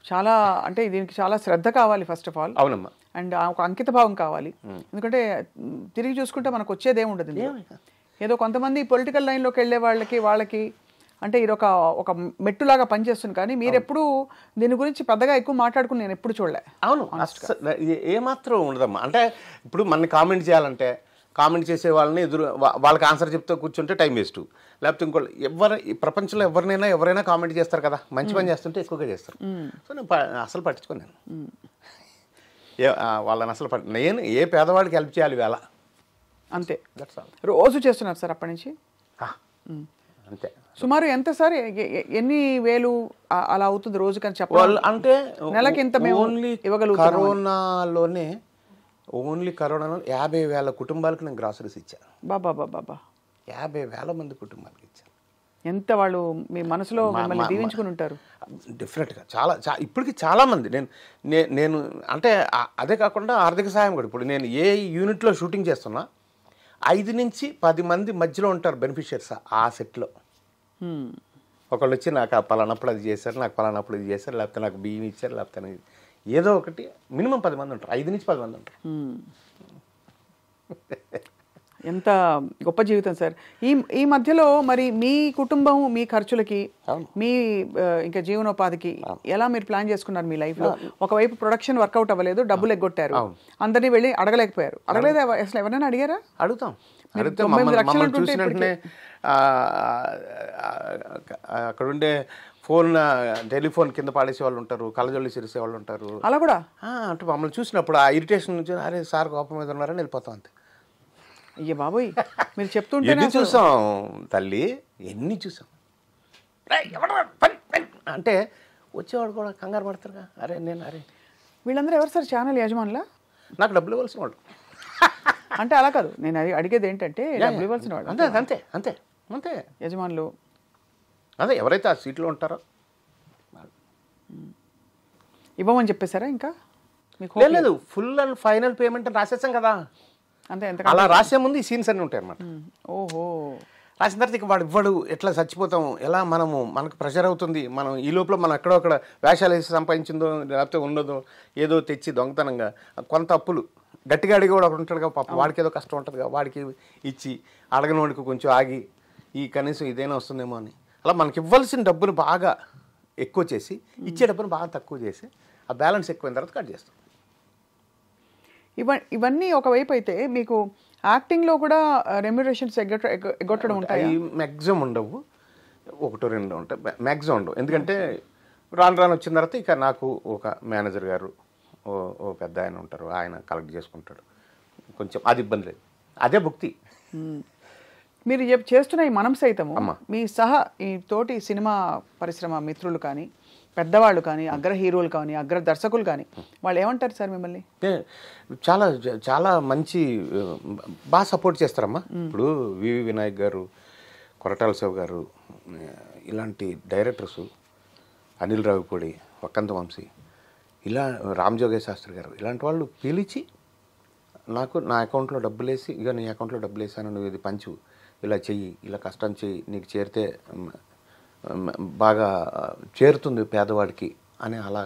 [SPEAKER 1] చాలా అంటే దీనికి చాలా శ్రద్ధ కావాలి ఫస్ట్ ఆఫ్ ఆల్.
[SPEAKER 2] అవునమ్మా.
[SPEAKER 1] అండ్ ఒక అంకిత భావం కావాలి. ఎందుకంటే తిరిగి చూసుకుంటే మనకు వచ్చేది ఏముండదు. ఏదో కొంతమంది పొలిటికల్ లైన్లోకి వెళ్ళే వాళ్ళకి అంటే ఇది ఒక మెట్టులాగా పనిచేస్తుంది. కానీ మీరు ఎప్పుడు దీని గురించి పెద్దగా ఎక్కువ మాట్లాడుకుని నేను ఎప్పుడు చూడలే.
[SPEAKER 2] అవును, ఏమాత్రం ఉండదమ్మా. అంటే ఇప్పుడు మన కామెంట్ చేయాలంటే కామెంట్ చేసే వాళ్ళని వాళ్ళకి ఆన్సర్ చెప్తూ కూర్చుంటే టైం వేస్ట్. లేకపోతే ఇంకోళ్ళు ప్రపంచంలో ఎవరైనా కామెంట్ చేస్తారు కదా, మంచి పని చేస్తుంటే ఎక్కువగా చేస్తారు. సో నేను అసలు పట్టించుకోను. నేను వాళ్ళని అసలు నేను ఏ పేదవాడికి హెల్ప్ చేయాలి వేళ
[SPEAKER 1] అంతే. రోజు చేస్తున్నారు సార్ అప్పటి నుంచి?
[SPEAKER 2] అంతే.
[SPEAKER 1] సుమారు ఎంత సార్, ఎన్ని వేలు అలా అవుతుంది రోజు కానీ చెప్పాలి అంటే? నెలకి ఇంత మేము ఇవ్వగలుగుతాం.
[SPEAKER 2] కరోనాలోనే ఓన్లీ కరోనాలో 50,000 కుటుంబాలకు నేను గ్రాసరీస్ ఇచ్చాను.
[SPEAKER 1] బాబా
[SPEAKER 2] 50,000 మంది కుటుంబాలకు ఇచ్చాను.
[SPEAKER 1] ఎంత వాళ్ళు మీ మనసులో మిమ్మల్ని దీవించుకుని ఉంటారు.
[SPEAKER 2] డెఫినెట్గా చాలా ఇప్పటికి చాలామంది నేను అంటే అదే కాకుండా ఆర్థిక సహాయం కూడా. ఇప్పుడు నేను ఏ యూనిట్లో షూటింగ్ చేస్తున్నా 5 నుంచి 10 మంది మధ్యలో ఉంటారు బెనిఫిషియర్స్ ఆ సెట్లో. ఒకళ్ళు వచ్చి నాకు పలానప్పుడు అది చేశారు, నాకు పలానప్పుడు ఇది చేశారు, లేకపోతే నాకు బియ్యం ఇచ్చారు, లేకపోతే ఏదో ఒకటి. మినిమం 10 మంది ఉంటారు, 5 నుంచి 10 మంది ఉంటారు.
[SPEAKER 1] ఎంత గొప్ప జీవితం సార్. ఈ మధ్యలో మరి మీ కుటుంబం మీ ఖర్చులకి, మీ ఇంకా జీవనోపాధికి ఎలా మీరు ప్లాన్ చేసుకున్నారు మీ లైఫ్లో? ఒకవైపు ప్రొడక్షన్ వర్కౌట్ అవ్వలేదు, డబ్బులు ఎగ్గొట్టారు, అందరినీ వెళ్ళి అడగలేకపోయారు. అడగలేదు అసలు? ఎవరైనా అడిగారా?
[SPEAKER 2] అడుగుతాం. చూసినట్టునే అక్కడుండే టెలిఫోన్ కింద పాడేసే వాళ్ళు ఉంటారు, కళ్ళజొల్లి సిరిసే వాళ్ళు ఉంటారు.
[SPEAKER 1] అలా కూడా
[SPEAKER 2] అంటే మమ్మల్ని చూసినప్పుడు ఆ ఇరిటేషన్ నుంచి అరే సార్ కోపం మీద ఉన్నారని వెళ్ళిపోతాం అంతే.
[SPEAKER 1] అయ్యే బాబోయ్, మీరు చెప్తుంటే
[SPEAKER 2] ఎన్ని చూసాం తల్లి, ఎన్ని చూసాం. అంటే వచ్చేవాడు కూడా కంగారు పడతారుగా. అరే
[SPEAKER 1] వీళ్ళందరూ ఎవరు సార్? ఛానల్ యజమానులా?
[SPEAKER 2] నాకు డబ్బులు ఇవ్వాల్సిన వాళ్ళు.
[SPEAKER 1] అంటే అలా కాదు, నేను అడిగేది ఏంటంటే డబ్బులు ఇవ్వాల్సిన వాళ్ళు.
[SPEAKER 2] అంతే అంతే అంతే
[SPEAKER 1] యజమానులు
[SPEAKER 2] అదే ఎవరైతే ఆ సీట్లో ఉంటారో
[SPEAKER 1] ఇవ్వమని చెప్పేశారా? ఇంకా మీకు
[SPEAKER 2] లేదు, ఫుల్ అండ్ ఫైనల్ పేమెంట్ రాసేసాం కదా
[SPEAKER 1] అంతే.
[SPEAKER 2] అలా రాసే ముందు ఈ సీన్స్ అన్నీ ఉంటాయి అన్నమాట.
[SPEAKER 1] ఓహో.
[SPEAKER 2] రాసిన తర్వాత ఇక వాడు ఇవ్వడు, ఎట్లా చచ్చిపోతాం, ఎలా మనకు ప్రెషర్ అవుతుంది. మనం ఈ లోపల మనం అక్కడ వేషాలు వేసి సంపాదించిందో లేకపోతే ఉండదో ఏదో తెచ్చి దొంగతనంగా కొంత అప్పులు గట్టిగా అడిగి కూడా ఒకటి ఉంటాడు కదా పాప, వాడికి ఏదో కష్టం ఉంటుంది కదా, వాడికి ఇచ్చి అడగని వాడికి కొంచెం ఆగి ఈ కనీసం ఇదైనా వస్తుందేమో అని అలా మనకి ఇవ్వాల్సిన డబ్బును బాగా ఎక్కువ చేసి ఇచ్చే డబ్బును బాగా తక్కువ చేసి ఆ బ్యాలెన్స్ ఎక్కువైన తర్వాత కట్ చేస్తాం.
[SPEAKER 1] ఇవన్నీ ఒకవైపు అయితే మీకు యాక్టింగ్లో కూడా రెమ్యునరేషన్స్ ఎగ్గొట్టడం ఉంటాయి?
[SPEAKER 2] మ్యాక్సిమం ఉండవు, 1-2 ఉంటాయి, మ్యాక్సిమం ఉండవు. ఎందుకంటే రాను వచ్చిన తర్వాత ఇక నాకు ఒక మేనేజర్ గారు ఓ పెద్ద ఆయన ఉంటారు, ఆయన కలెక్ట్ చేసుకుంటాడు. కొంచెం అది ఇబ్బంది లేదు, అదే భుక్తి.
[SPEAKER 1] మీరు చేస్తున్న ఈ మనం సైతము మీ సహా ఈ తోటి సినిమా పరిశ్రమ మిత్రులు కానీ, పెద్దవాళ్ళు కానీ, అగ్ర హీరోలు కానీ, అగ్ర దర్శకులు కానీ వాళ్ళు ఏమంటారు సార్ మిమ్మల్ని?
[SPEAKER 2] చాలా చాలా మంచి బాగా సపోర్ట్ చేస్తారమ్మా. ఇప్పుడు వివి వినాయక్ గారు, కొరటాల శివ గారు, ఇలాంటి డైరెక్టర్సు, అనిల్ రావిపూడి, వక్కంత వంశీ, ఇలా రామ్ జోగే శాస్త్రి గారు, ఇలాంటి వాళ్ళు పిలిచి నాకు నా అకౌంట్లో డబ్బులు వేసి, ఇక నీ అకౌంట్లో డబ్బులు వేసాను, నువ్వు ఇది పంచు, ఇలా చెయ్యి, ఇలా కష్టం చెయ్యి, నీకు చేరితే బాగా చేరుతుంది పేదవాడికి అని అలా.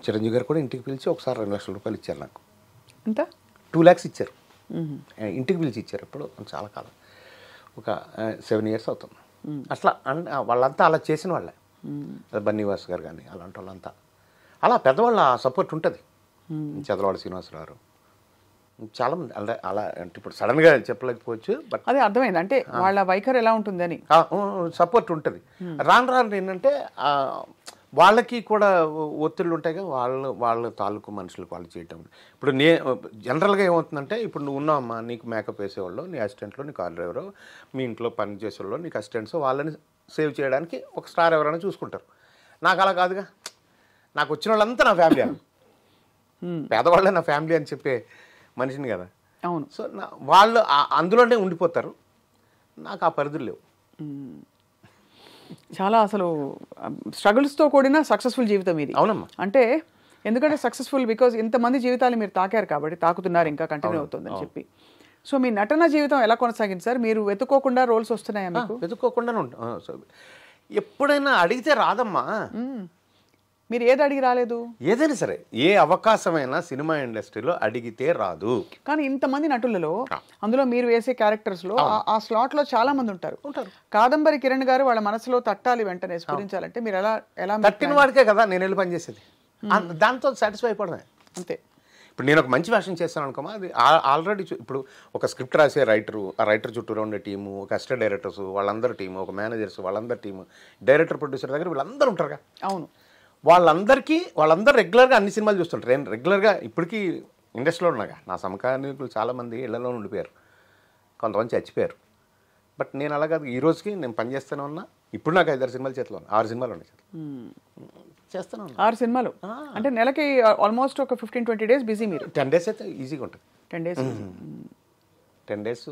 [SPEAKER 2] చిరంజీవి గారు కూడా ఇంటికి పిలిచి ఒకసారి 2 లక్షల రూపాయలు ఇచ్చారు నాకు.
[SPEAKER 1] ఎంత?
[SPEAKER 2] 2 lakhs ఇచ్చారు, ఇంటికి పిలిచి ఇచ్చారు. ఎప్పుడు చాలా కాలం, ఒక 7 years అవుతుంది. అట్లా వాళ్ళంతా అలా చేసిన వాళ్ళే, బన్నీవాస్ గారు కానీ అలాంటి వాళ్ళంతా అలా పెద్దవాళ్ళ సపోర్ట్ ఉంటుంది. చదలవాడ శ్రీనివాసరావు, చాలామంది అలా అంటే ఇప్పుడు సడన్గా చెప్పలేకపోవచ్చు, బట్
[SPEAKER 1] అదే అర్థమైంది. అంటే వాళ్ళ వైఖరి ఎలా ఉంటుందని
[SPEAKER 2] సపోర్ట్ ఉంటుంది. రాను ఏంటంటే వాళ్ళకి కూడా ఒత్తిళ్ళు ఉంటాయి కదా, వాళ్ళ తాలూకు మనుషులకు వాళ్ళు చేయటం. ఇప్పుడు జనరల్గా ఏమవుతుందంటే, ఇప్పుడు నువ్వు ఉన్నావమ్మా, నీకు మేకప్ వేసేవాళ్ళు, నీ అసిస్టెంట్లో, నీ కార్ డ్రైవరు, మీ ఇంట్లో పని చేసేవాళ్ళు, నీకు అసిస్టెంట్స్, వాళ్ళని సేవ్ చేయడానికి ఒక స్టార్ ఎవరైనా చూసుకుంటారు. నాకు అలా కాదుగా, నాకు వచ్చిన వాళ్ళంతా నా ఫ్యామిలీ అని, పేదవాళ్ళే నా ఫ్యామిలీ అని చెప్పే మనిషిని కదా.
[SPEAKER 1] అవును.
[SPEAKER 2] సో వాళ్ళు అందులోనే ఉండిపోతారు. నాకు ఆ పరిధులు లేవు.
[SPEAKER 1] చాలా అసలు స్ట్రగుల్స్తో కూడిన సక్సెస్ఫుల్ జీవితం ఇది.
[SPEAKER 2] అవునమ్మా.
[SPEAKER 1] అంటే ఎందుకంటే సక్సెస్ఫుల్ బికాజ్ ఇంతమంది జీవితాలు మీరు తాకారు కాబట్టి, తాకుతున్నారు, ఇంకా కంటిన్యూ అవుతుందని చెప్పి. సో మీ నటన జీవితం ఎలా కొనసాగింది సార్? మీరు వెతుక్కోకుండా రోల్స్ వస్తున్నాయా మీకు?
[SPEAKER 2] వెతుక్కోకుండానే ఉంటాం. ఎప్పుడైనా అడిగితే రాదమ్మా.
[SPEAKER 1] మీరు ఏది అడిగి రాలేదు?
[SPEAKER 2] ఏదైనా సరే, ఏ అవకాశమైనా సినిమా ఇండస్ట్రీలో అడిగితే రాదు.
[SPEAKER 1] కానీ ఇంతమంది నటులలో అందులో మీరు వేసే క్యారెక్టర్స్లో ఆ స్లాట్లో చాలా మంది ఉంటారు. కాదంబరి కిరణ్ గారు వాళ్ళ మనసులో తట్టాలి, వెంటనే స్ఫురించాలంటే మీరు ఎలా
[SPEAKER 2] తట్టిన వాడికే కదా నేను వెళ్ళి పనిచేసేది. దాంతో సాటిస్ఫై అయిపోవడమే
[SPEAKER 1] అంతే.
[SPEAKER 2] ఇప్పుడు నేను ఒక మంచి వేషం చేస్తాను అనుకోమా, అది ఆల్రెడీ ఇప్పుడు ఒక స్క్రిప్ట్ రాసే రైటరు, ఆ రైటర్ చుట్టూరా ఉండే టీము, ఒక అసిస్టెంట్ డైరెక్టర్స్ వాళ్ళందరూ టీము, ఒక మేనేజర్స్ వాళ్ళందరి టీము, డైరెక్టర్ ప్రొడ్యూసర్ దగ్గర వీళ్ళందరూ ఉంటారుగా.
[SPEAKER 1] అవును.
[SPEAKER 2] వాళ్ళందరూ రెగ్యులర్గా అన్ని సినిమాలు చూస్తుంటారు. నేను రెగ్యులర్గా ఇప్పటికీ ఇండస్ట్రీలో ఉన్నాగా, నా సమకాలీకులు చాలామంది ఇళ్లలో ఉండిపోయారు, కొంతమంది చచ్చిపోయారు. బట్ నేను అలా కాదు, ఈ రోజుకి నేను పనిచేస్తూనే ఉన్నా. ఇప్పుడు నాకు 5-6 సినిమాలు చేతిలో ఉన్నాయి, 6 సినిమాలు ఉన్నాయి చేస్తాను.
[SPEAKER 1] 6 సినిమాలు అంటే నెలకి ఆల్మోస్ట్ ఒక 15-20 డేస్ బిజీ. మీరు
[SPEAKER 2] 10 డేస్ అయితే ఈజీగా ఉంటుంది. 10 డేస్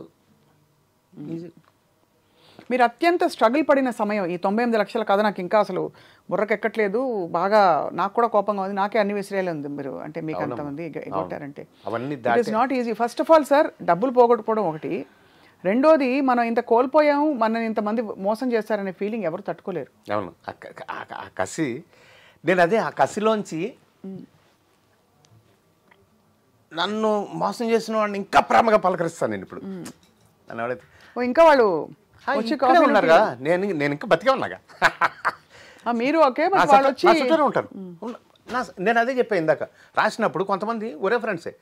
[SPEAKER 2] ఈజీ.
[SPEAKER 1] మీరు అత్యంత స్ట్రగుల్ పడిన సమయం, ఈ 98 లక్షల కథ నాకు ఇంకా అసలు బుర్రకెక్కట్లేదు, బాగా నాకు కూడా కోపంగా ఉంది, నాకే అన్ని విసిరేలే ఉంది. మీరు అంటే మీకు అంతమంది ఎగొట్టారంటే it is not easy. First of all sir, డబ్బులు పోగొట్టుకోవడం ఒకటి, రెండోది మనం ఇంత కోల్పోయాము, మనని ఇంతమంది మోసం చేస్తారనే ఫీలింగ్ ఎవరు తట్టుకోలేరు.
[SPEAKER 2] అవును. ఆ కసి, నేను అదే ఆ కసిలోంచి నన్ను మోసం చేసిన వాడిని ఇంకా ప్రేమగా పలకరిస్తాను నేను ఇప్పుడు. నన్ను ఎవడైతే
[SPEAKER 1] ఇంకా వాళ్ళు వచ్చి
[SPEAKER 2] ఉన్నారు కదా, నేను ఇంకా బతికే ఉన్నాగా.
[SPEAKER 1] మీరు ఓకే వాళ్ళు వచ్చి
[SPEAKER 2] ఉంటారు. నేను అదే చెప్పాను ఇందాక, రాసినప్పుడు కొంతమంది ఒరే ఫ్రెండ్సే,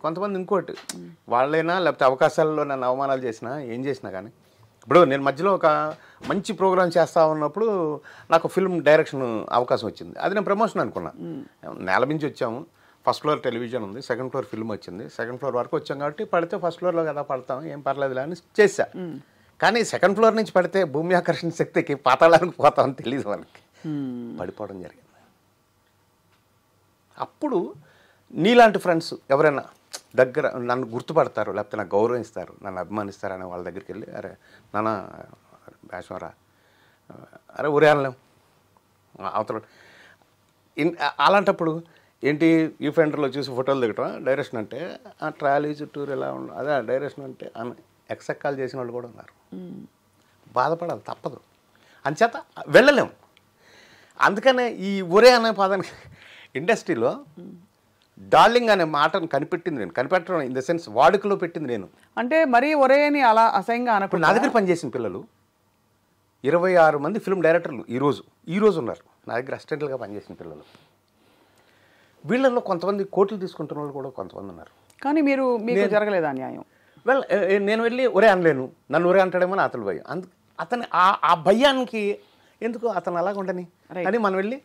[SPEAKER 2] కొంతమంది ఇంకోటి వాళ్ళైనా, లేకపోతే అవకాశాల్లో నన్ను అవమానాలు చేసినా, ఏం చేసినా కానీ. ఇప్పుడు నేను మధ్యలో ఒక మంచి ప్రోగ్రామ్ చేస్తా ఉన్నప్పుడు నాకు ఫిల్మ్ డైరెక్షన్ అవకాశం వచ్చింది. అది నేను ప్రమోషన్ అనుకున్నా. నేల మించి వచ్చాము, ఫస్ట్ ఫ్లోర్ టెలివిజన్ ఉంది, సెకండ్ ఫ్లోర్ ఫిల్మ్ వచ్చింది, సెకండ్ ఫ్లోర్ వరకు వచ్చాం కాబట్టి పడితే ఫస్ట్ ఫ్లోర్లో కదా పడతాం, ఏం పర్లేదులే అని చేశా. కానీ సెకండ్ ఫ్లోర్ నుంచి పడితే భూమి ఆకర్షణ శక్తికి పాతాళానికి పోతామని తెలియదు మనకి, పడిపోవడం జరిగింది. అప్పుడు నీలాంటి ఫ్రెండ్స్ ఎవరైనా దగ్గర నన్ను గుర్తుపడతారు, లేకపోతే నాకు గౌరవిస్తారు, నన్ను అభిమానిస్తారు అనే వాళ్ళ దగ్గరికి వెళ్ళి, అరే నాన్న వేషంరా, అరే ఊరే అనలేం అవతల. అలాంటప్పుడు ఏంటి ఈ ఫెండర్లో చూసి ఫోటోలు దిగటం డైరెక్షన్ అంటే, ఆ ట్రాలీ చుట్టూరు ఎలా ఉండదు, అదే డైరెక్షన్ అంటే అని ఎక్సెక్కాలు చేసిన వాళ్ళు కూడా ఉన్నారు. బాధపడాలి, తప్పదు, అంచేత వెళ్ళలేము. అందుకనే ఈ ఒరే అనే పదానికి ఇండస్ట్రీలో డార్లింగ్ అనే మాటను కనిపెట్టడం ఇన్ ద సెన్స్ వాడుకలో పెట్టింది నేను.
[SPEAKER 1] అంటే మరీ ఒరే అని అలా అసహ్యంగా
[SPEAKER 2] అనప్పుడు నా దగ్గర పనిచేసిన పిల్లలు 26 మంది ఫిల్మ్ డైరెక్టర్లు ఈరోజు ఉన్నారు నా దగ్గర అసిస్టెంట్లుగా పనిచేసిన పిల్లలు. వీళ్ళల్లో కొంతమంది కోట్లు తీసుకుంటున్న వాళ్ళు కూడా కొంతమంది ఉన్నారు.
[SPEAKER 1] కానీ మీకు జరగలేదు అన్యాయం?
[SPEAKER 2] నేను వెళ్ళి ఒరే అనలేను, నన్ను ఒరే అంటాడేమో అని అతను భయం. అతని ఆ భయానికి ఎందుకు అతను అలాగ ఉండని అని మనం వెళ్ళి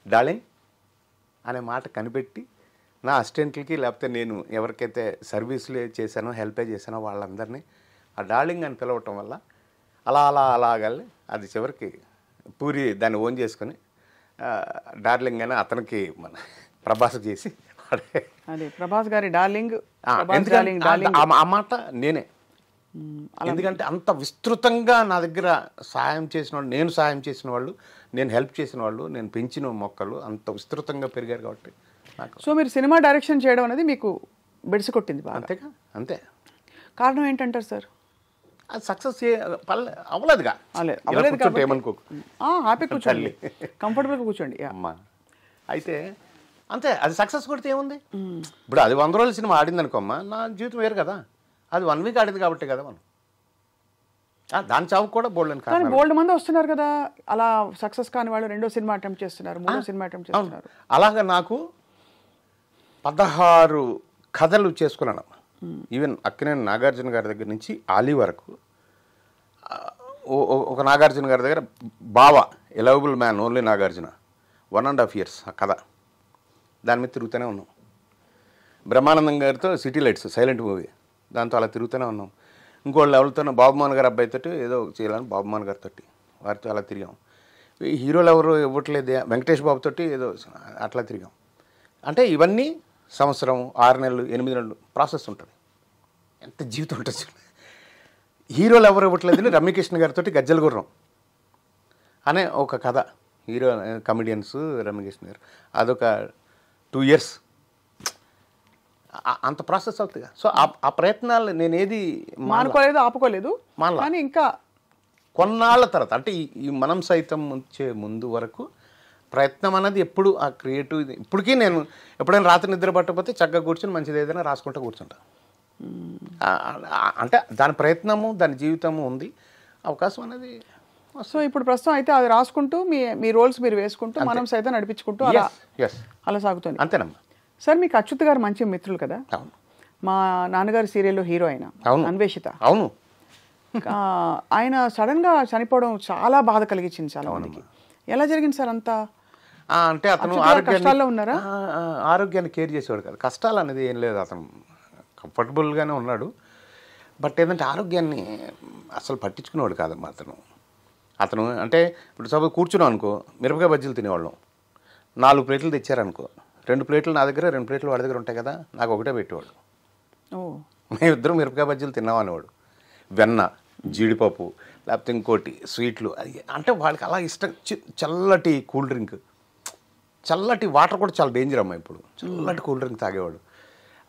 [SPEAKER 2] డార్లింగ్ అనే మాట కనిపెట్టి నా అసిస్టెంట్లకి, లేకపోతే నేను ఎవరికైతే సర్వీసులు చేశానో, హెల్పే చేశానో వాళ్ళందరినీ ఆ డార్లింగ్ అని పిలవటం వల్ల అలాగల్లి అది చివరికి పూరి దాన్ని ఓన్ చేసుకొని డార్లింగ్ అని అతనికి మన ప్రభాస్ చేసి,
[SPEAKER 1] అదే ప్రభాస్ గారి డార్లింగ్.
[SPEAKER 2] ఆ మాట నేనే. ఎందుకంటే అంత విస్తృతంగా నా దగ్గర సహాయం చేసిన వాళ్ళు, నేను సహాయం చేసిన వాళ్ళు, నేను హెల్ప్ చేసిన వాళ్ళు, నేను పెంచిన మొక్కలు అంత విస్తృతంగా పెరిగారు కాబట్టి నాకు.
[SPEAKER 1] సో మీరు సినిమా డైరెక్షన్ చేయడం అనేది మీకు బెడిసి కొట్టింది బాగా?
[SPEAKER 2] అంతేగా, అంతే.
[SPEAKER 1] కారణం ఏంటంటారు సార్?
[SPEAKER 2] అది సక్సెస్ అవ్వలేదుగా. ఏమనుకోకు,
[SPEAKER 1] హ్యాపీ కూర్చోండి, కంఫర్టబుల్గా కూర్చోండి
[SPEAKER 2] అమ్మా. అయితే అంతే, అది సక్సెస్ కొడితే ఏముంది. ఇప్పుడు అది 100 రోజుల సినిమా ఆడింది అనుకోమ్మా, నా జీవితం వేరు కదా. అది 1 వీక్ ఆడింది కాబట్టి కదా మనం. దాని చావుకు కూడా
[SPEAKER 1] బోల్డ్ మంది వస్తున్నారు కదా అలా సక్సెస్ కాని వాళ్ళు, 2వ సినిమా అటెంప్ట్ చేస్తున్నారు, 3వ సినిమా అటెంప్ట్ చేస్తున్నారు.
[SPEAKER 2] అలాగా నాకు 16 కథలు చేసుకున్నాను. ఈవెన్ అక్కినేని నాగార్జున గారి దగ్గర నుంచి ఆలీ వరకు ఒక నాగార్జున గారి దగ్గర బావ ఎలవబుల్ మ్యాన్ ఓన్లీ నాగార్జున 1.5 years ఆ కథ దాని మీద తిరుగుతూనే ఉన్నాం. బ్రహ్మానందం గారితో సిటీ లైట్స్ సైలెంట్ మూవీ దాంతో అలా తిరుగుతూనే ఉన్నాం. ఇంకోళ్ళు ఎవరితోనో బాబుమోహన్ గారి అబ్బాయితో ఏదో చేయాలని బాబుమోహన్ గారితో వారితో అలా తిరిగాం. ఈ హీరోలు ఎవరు ఇవ్వట్లేదు వెంకటేష్ బాబుతో ఏదో అట్లా తిరిగాం. అంటే ఇవన్నీ సంవత్సరం 6 నెలలు 8 నెలలు ప్రాసెస్ ఉంటుంది. ఎంత జీవితం ఉంటుంది. హీరోలు ఎవరు ఇవ్వట్లేదని రమ్యకృష్ణ గారితో గజ్జల గుర్రం అనే ఒక కథ, హీరో కమెడియన్స్ రమ్యకృష్ణ గారు, అదొక 2 years అంత ప్రాసెస్ అవుతుంది. సో ఆ ప్రయత్నాలు నేను ఏది
[SPEAKER 1] మానుకోలేదు, ఆపుకోలేదు. కానీ ఇంకా
[SPEAKER 2] కొన్నాళ్ళ తర్వాత అంటే ఈ మనం సైతం వచ్చే ముందు వరకు ప్రయత్నం అనేది ఎప్పుడు ఆ క్రియేటివ్ ఇప్పటికీ నేను ఎప్పుడైనా రాత్రి నిద్ర పట్టకపోతే చక్కగా కూర్చొని మంచిది ఏదైనా రాసుకుంటూ కూర్చుంటా. అంటే దాని ప్రయత్నము దాని జీవితము ఉంది, అవకాశం అనేది.
[SPEAKER 1] సో ఇప్పుడు ప్రస్తుతం అయితే అది రాసుకుంటూ మీ రోల్స్ మీరు వేసుకుంటూ మనం సైతం నడిపించుకుంటూ అలా సాగుతుంది.
[SPEAKER 2] అంతేనమ్మా.
[SPEAKER 1] సార్ మీకు అచ్యుత్ గారు మంచి మిత్రులు కదా.
[SPEAKER 2] అవును.
[SPEAKER 1] మా నాన్నగారి సీరియల్లో హీరో అయిన అన్వేషిత.
[SPEAKER 2] అవును.
[SPEAKER 1] ఆయన సడన్ గా చనిపోవడం చాలా బాధ కలిగించింది చాలా మందికి. ఎలా జరిగింది సార్ అంతా?
[SPEAKER 2] అంటే అతను
[SPEAKER 1] కష్టాల్లో ఉన్నారా?
[SPEAKER 2] ఆరోగ్యాన్ని కేర్ చేసేవాడు కాదు, కష్టాలు అనేది ఏం లేదు, అతను కంఫర్టబుల్గానే ఉన్నాడు. బట్ ఏంటంటే ఆరోగ్యాన్ని అసలు పట్టించుకునేవాడు కాదమ్మా అతను అంటే ఇప్పుడు సపోజ్ కూర్చున్నాం అనుకో, మిరపకాయ బజ్జీలు తినేవాళ్ళం. 4 ప్లేట్లు తెచ్చారనుకో, 2 ప్లేట్లు నా దగ్గర 2 ప్లేట్లు వాడి దగ్గర ఉంటాయి కదా, నాకు ఒకటే పెట్టేవాడు. మేమిద్దరం మిరపకాయ బజ్జీలు తిన్నాం అనేవాడు. వెన్న, జీడిపప్పు, లేకపోతే ఇంకోటి స్వీట్లు, అంటే వాళ్ళకి అలా ఇష్టం. చల్లటి కూల్ డ్రింక్, చల్లటి వాటర్ కూడా చాలా డేంజర్ అమ్మా ఇప్పుడు. చల్లటి కూల్ డ్రింక్ తాగేవాడు.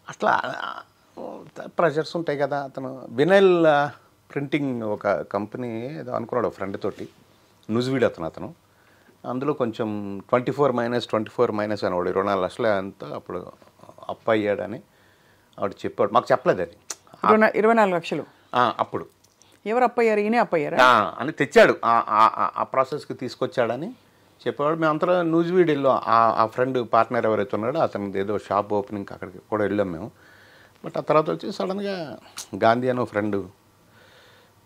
[SPEAKER 2] అట్లా ప్రెషర్స్ ఉంటాయి కదా. అతను వినైల్ ప్రింటింగ్ ఒక కంపెనీ ఏదో అనుకున్నాడు ఫ్రెండ్ తోటి, న్యూస్వీడ్ అతను. అందులో కొంచెం 24 - అనేవాడు. 24 లక్షలు అంతా అప్పుడు అప్పు అయ్యాడని ఆవిడ చెప్పాడు. మాకు చెప్పలేదు అది.
[SPEAKER 1] 24 లక్షలు
[SPEAKER 2] అప్పుడు
[SPEAKER 1] ఎవరు అప్పయ్యారు? ఈయనే అప్పయ్యారా
[SPEAKER 2] అని తెచ్చాడు, ఆ ప్రాసెస్కి తీసుకొచ్చాడని చెప్పేవాడు. మేము అంతలో న్యూస్వీడ్ వెళ్ళాం. ఆ ఫ్రెండ్ పార్ట్నర్ ఎవరైతే ఉన్నాడో అతను ఏదో షాప్ ఓపెనింగ్ అక్కడికి కూడా వెళ్ళాం మేము. బట్ ఆ తర్వాత వచ్చి సడన్గా గాంధీ అనే ఫ్రెండ్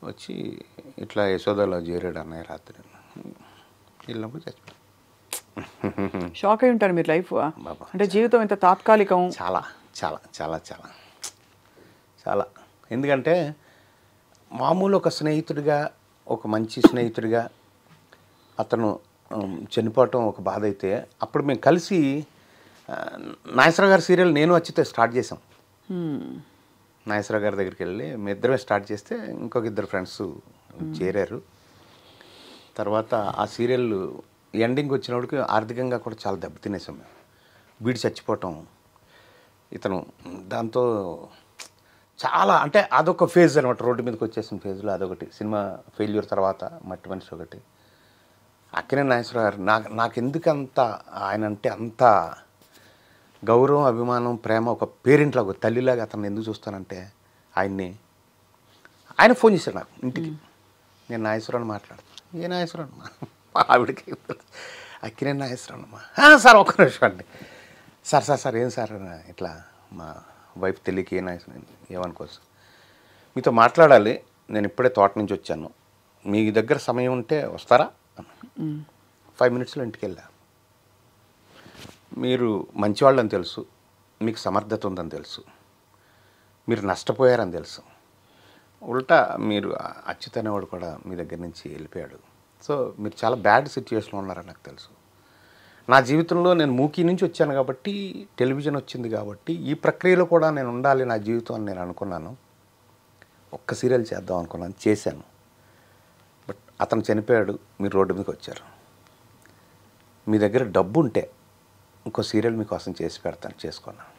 [SPEAKER 2] వచ్చి ఇట్లా యశోదలో చేరాడు అన్నయ్య రాత్రి. వెళ్ళినప్పుడు చచ్చిపోయాడు.
[SPEAKER 1] షాక్ అయి ఉంటారు మీరు. లైఫ్ అంటే జీవితం ఇంత తాత్కాలికం.
[SPEAKER 2] చాలా చాలా చాలా చాలా చాలా. ఎందుకంటే మామూలు ఒక స్నేహితుడిగా, ఒక మంచి స్నేహితుడిగా అతను చనిపోవటం ఒక బాధ అయితే, అప్పుడు మేము కలిసి నాగేశ్వరరావు గారి సీరియల్ నేను వచ్చితే స్టార్ట్ చేసాం. నాగేశ్వరరావు గారి దగ్గరికి వెళ్ళి మేము ఇద్దరమే స్టార్ట్ చేస్తే ఇంకొక 2 ఫ్రెండ్స్ చేరారు. తర్వాత ఆ సీరియల్ ఎండింగ్ వచ్చినప్పటికి ఆర్థికంగా కూడా చాలా దెబ్బతినేసాం మేము. వీడు చచ్చిపోవటం, ఇతను దాంతో చాలా అంటే అదొక ఫేజ్ అనమాట. రోడ్డు మీదకి వచ్చేసిన ఫేజ్లో అదొకటి. సినిమా ఫెయిల్యూర్ తర్వాత మట్టి మనిషి ఒకటి. అక్కినేని నాగేశ్వరరావు గారు నాకెందుకంత ఆయన అంటే అంత గౌరవం, అభిమానం, ప్రేమ, ఒక పేరెంట్లా, ఒక తల్లిలాగా అతను ఎందుకు చూస్తానంటే ఆయన ఫోన్ చేశాడు నాకు ఇంటికి. నేను నాగేశ్వరరావు మాట్లాడుతాను. ఏ నాగేశ్వరరావు అమ్మా? ఆవిడకి అక్కినేని నాగేశ్వరరావు అమ్మా. సార్ ఒక్క నిమిషం అండి. సార్ ఏం సార్ ఇట్లా మా వైఫ్ తెలియక ఏమనుకోవచ్చు, మీతో మాట్లాడాలి, నేను ఇప్పుడే తోట నుంచి వచ్చాను, మీ దగ్గర సమయం ఉంటే వస్తారా? 5 minutesలో ఇంటికి వెళ్ళా. మీరు మంచివాళ్ళని తెలుసు, మీకు సమర్థత ఉందని తెలుసు, మీరు నష్టపోయారని తెలుసు, ఉల్టా మీరు అచ్యుత్ అనేవాడు కూడా మీ దగ్గర నుంచి వెళ్ళిపోయాడు. సో మీరు చాలా బ్యాడ్ సిచ్యువేషన్లో ఉన్నారని నాకు తెలుసు. నా జీవితంలో నేను మూకీ నుంచి వచ్చాను కాబట్టి, టెలివిజన్ వచ్చింది కాబట్టి, ఈ ప్రక్రియలో కూడా నేను ఉండాలి నా జీవితం అని నేను అనుకున్నాను. ఒక్క సీరియల్ చేద్దాం అనుకున్నాను, చేశాను. బట్ అతను చనిపోయాడు, మీరు రోడ్డు మీదకి వచ్చారు. మీ దగ్గర డబ్బు ఉంటే ఇంకో సీరియల్ మీకోసం చేసి పెడతాను, చేసుకున్నాను.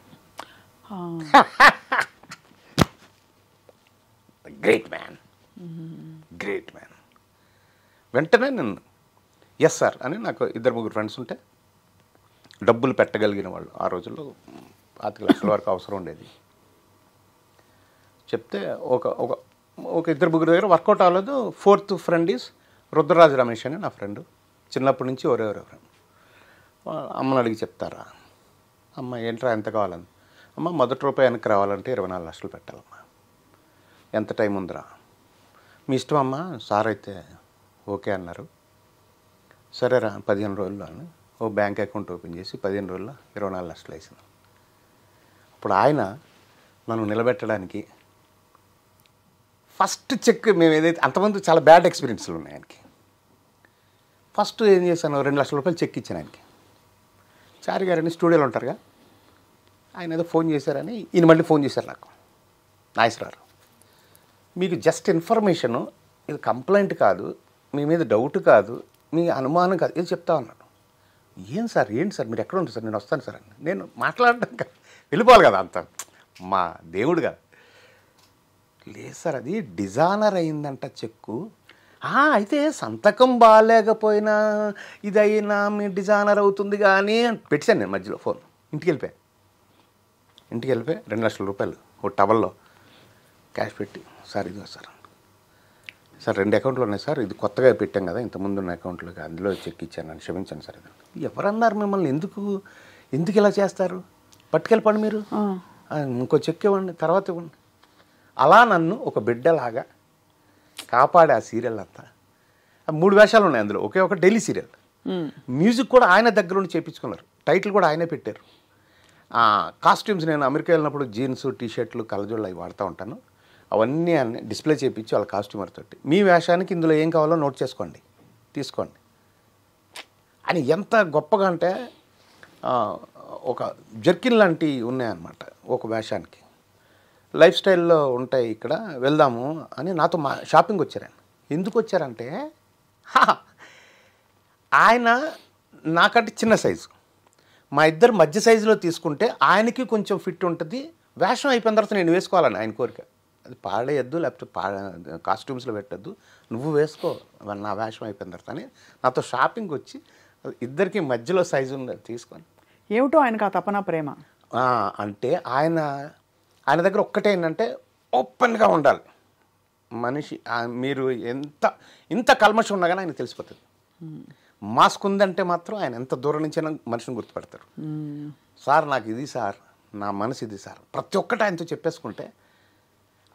[SPEAKER 2] Great man. వెంటనే నేను ఎస్ సార్ అని, నాకు 2-3 ఫ్రెండ్స్ ఉంటే డబ్బులు పెట్టగలిగిన వాళ్ళు, ఆ రోజుల్లో 5 లక్షల వరకు అవసరం ఉండేది. చెప్తే ఒక 2-3 దగ్గర వర్కౌట్ అవ్వలేదు. 4th friend is Rudraraju Ramesh అని నా ఫ్రెండ్, చిన్నప్పటి నుంచి ఎవరెవరో ఫ్రెండ్. అమ్మని అడిగి చెప్తారా? అమ్మ ఏంట్రా ఎంత కావాలని? అమ్మ మొదటి రూపాయి వెనక్కి రావాలంటే 24 లక్షలు పెట్టాలమ్మా. ఎంత టైం ఉందిరా? మీ ఇష్టం అమ్మా, సార్ అయితే ఓకే అన్నారు. సరేరా 15 రోజుల్లో అని ఓ బ్యాంక్ అకౌంట్ ఓపెన్ చేసి 15 రోజుల్లో 24 లక్షలు వేసింది. అప్పుడు ఆయన నన్ను నిలబెట్టడానికి ఫస్ట్ చెక్ మేము ఏదైతే అంతమంది చాలా బ్యాడ్ ఎక్స్పీరియన్స్లు ఉన్నాయి ఆయనకి. ఫస్ట్ ఏం చేశాను, 2 లక్షల రూపాయలు చెక్ ఇచ్చాను ఆయనకి. చారి గారని స్టూడియోలో ఉంటారుగా, ఆయన ఏదో ఫోన్ చేశారని ఈయన మళ్ళీ ఫోన్ చేశారు నాకు, నాగేశ్వరరావు మీకు జస్ట్ ఇన్ఫర్మేషను, ఇది కంప్లైంట్ కాదు, మీ మీద డౌట్ కాదు, మీ అనుమానం కాదు, ఇది చెప్తా ఉన్నాడు. ఏంటి సార్ మీరు ఎక్కడ ఉంటారు సార్, నేను వస్తాను సార్ అని. నేను మాట్లాడడం వెళ్ళిపోవాలి కదా, అంత మా దేవుడుగా. లేదు సార్ అది డిజానర్ అయిందంట చెక్కు. అయితే సంతకం బాగాలేకపోయినా ఇదైనా మీ డిజానర్ అవుతుంది కానీ పెట్టాను నేను మధ్యలో ఫోన్. ఇంటికి వెళ్ళిపోయి 2 లక్షల రూపాయలు ఓ టవల్లో క్యాష్ పెట్టి, సార్ ఇదిగో సార్ 2 అకౌంట్లు ఉన్నాయి సార్, ఇది కొత్తగా పెట్టాం కదా, ఇంతకుముందు ఉన్న అకౌంట్లోకి అందులో చెక్ ఇచ్చాను, క్షమించండి సార్. ఎవరన్నారు మిమ్మల్ని, ఎందుకు ఇలా చేస్తారు, పట్టుకెళ్ళిపోండి మీరు, ఇంకో చెక్ ఇవ్వండి, తర్వాత ఇవ్వండి. అలా నన్ను ఒక బిడ్డలాగా కాపాడే ఆ సీరియల్ అంతా. 3 వేషాలు ఉన్నాయి అందులో, ఒకే ఒక డైలీ సీరియల్. మ్యూజిక్ కూడా ఆయన దగ్గర నుండి చేయించుకున్నారు, టైటిల్ కూడా ఆయనే పెట్టారు. కాస్ట్యూమ్స్ నేను అమెరికా వెళ్ళినప్పుడు జీన్స్, టీషర్ట్లు, కలజోళ్ళు అవి వాడుతూ ఉంటాను. అవన్నీ డిస్ప్లే చేయించి వాళ్ళ కాస్ట్యూమర్ తోటి, మీ వేషానికి ఇందులో ఏం కావాలో నోట్ చేసుకోండి, తీసుకోండి అని. ఎంత గొప్పగా అంటే ఒక జర్కిన్ లాంటివి ఉన్నాయన్నమాట ఒక వేషానికి. లైఫ్ స్టైల్లో ఉంటాయి ఇక్కడ, వెళ్దాము అని నాతో షాపింగ్ వచ్చారు. ఆయన ఎందుకు వచ్చారంటే, ఆయన నాకంటే చిన్న సైజు, మా ఇద్దరు మధ్య సైజులో తీసుకుంటే ఆయనకి కొంచెం ఫిట్ ఉంటుంది, వేషం అయిపోయిన తర్వాత నేను వేసుకోవాలని ఆయన కోరిక. అది పాడేయద్దు, లేకపోతే కాస్ట్యూమ్స్లో పెట్టద్దు, నువ్వు వేసుకో నా వేషం అయిపోయిన తర్వాత అని నాతో షాపింగ్ వచ్చి ఇద్దరికి మధ్యలో సైజు తీసుకొని.
[SPEAKER 1] ఏమిటో ఆయనకు ఆ తపన ప్రేమ
[SPEAKER 2] అంటే ఆయన దగ్గర ఒక్కటే ఏంటంటే ఓపెన్గా ఉండాలి మనిషి. మీరు ఇంత కల్మషం ఉన్నా కానీ ఆయన తెలిసిపోతుంది. మాస్క్ ఉందంటే మాత్రం ఆయన ఎంత దూరం నుంచి మనిషిని గుర్తుపడతారు. సార్ నాకు ఇది సార్, నా మనసు ఇది సార్, ప్రతి ఒక్కటి ఆయనతో చెప్పేసుకుంటే,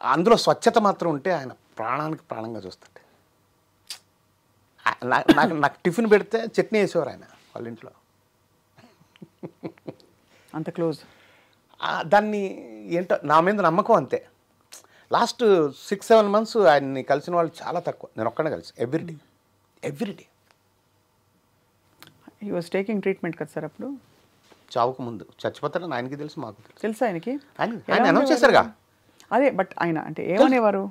[SPEAKER 2] అందులో స్వచ్ఛత మాత్రం ఉంటే ఆయన ప్రాణానికి ప్రాణంగా చూస్తాడు. నాకు టిఫిన్ పెడితే చట్నీ వేసేవారు ఆయన వాళ్ళ ఇంట్లో,
[SPEAKER 1] అంత క్లోజ్.
[SPEAKER 2] దాన్ని ఏంటో నా మీద నమ్మకం అంతే. లాస్ట్ 6-7 months ఆయన్ని కలిసిన వాళ్ళు చాలా తక్కువ, నేను ఒక్కడే కలిసి everyday.
[SPEAKER 1] He was taking treatment కదా సార్ అప్పుడు,
[SPEAKER 2] చావుకు ముందు. చచ్చిపోతాడని ఆయనకి తెలుసు, మాకు
[SPEAKER 1] తెలుసు. ఆయనకి
[SPEAKER 2] ఆయన అనౌన్స్ చేశారుగా.
[SPEAKER 1] అదే, బట్ ఆయన అంటే ఏమనేవారు,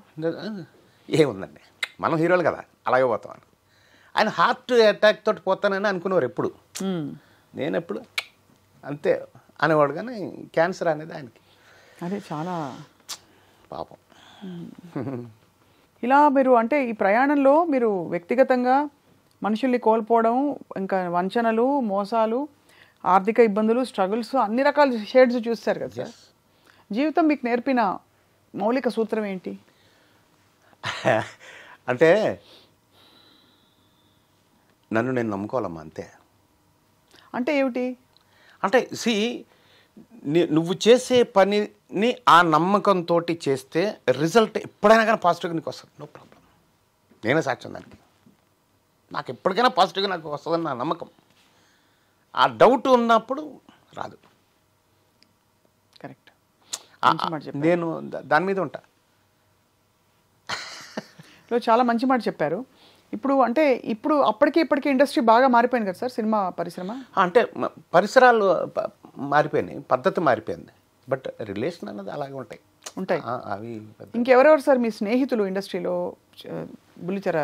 [SPEAKER 2] ఏముందండి మనం హీరోలు కదా అలాగే పోతాం. ఆయన హార్ట్ అటాక్ తోటి పోతానని అనుకునేవారు ఎప్పుడు, నేను ఎప్పుడు అంతే అనేవాడు. కానీ క్యాన్సర్ అనేది ఆయనకి,
[SPEAKER 1] అదే చాలా
[SPEAKER 2] పాపం.
[SPEAKER 1] ఇలా మీరు అంటే ఈ ప్రయాణంలో మీరు వ్యక్తిగతంగా మనుషుల్ని కోల్పోవడం, ఇంకా వంచనలు, మోసాలు, ఆర్థిక ఇబ్బందులు, స్ట్రగుల్స్, అన్ని రకాల షేడ్స్ చూస్తారు కదా సార్. జీవితం మీకు నేర్పిన మౌలిక సూత్రం ఏంటి?
[SPEAKER 2] అంటే నన్ను నేను నమ్ముకోవాలమ్మా, అంతే.
[SPEAKER 1] అంటే ఏమిటి
[SPEAKER 2] అంటే నువ్వు చేసే పనిని ఆ నమ్మకంతో చేస్తే రిజల్ట్ ఎప్పుడైనా కానీ పాజిటివ్గా నీకు వస్తుంది, నో ప్రాబ్లం. నేనే సాక్ష్యం దానికి. నాకు ఎప్పటికైనా పాజిటివ్గా నాకు వస్తుందని నా నమ్మకం. ఆ డౌట్ ఉన్నప్పుడు రాదు.
[SPEAKER 1] కరెక్ట్.
[SPEAKER 2] నేను దాని మీద ఉంటా.
[SPEAKER 1] చాలా మంచి మాట చెప్పారు. ఇప్పుడు అంటే అప్పటికి ఇప్పటికీ ఇండస్ట్రీ బాగా మారిపోయింది కదా సార్, సినిమా పరిశ్రమ.
[SPEAKER 2] అంటే పరిసరాలు మారిపోయినాయి, పద్ధతి మారిపోయింది, బట్ రిలేషన్ అన్నది అలాగే ఉంటాయి. అవి
[SPEAKER 1] ఇంకెవరెవరు సార్ మీ స్నేహితులు ఇండస్ట్రీలో? బుల్లిచెర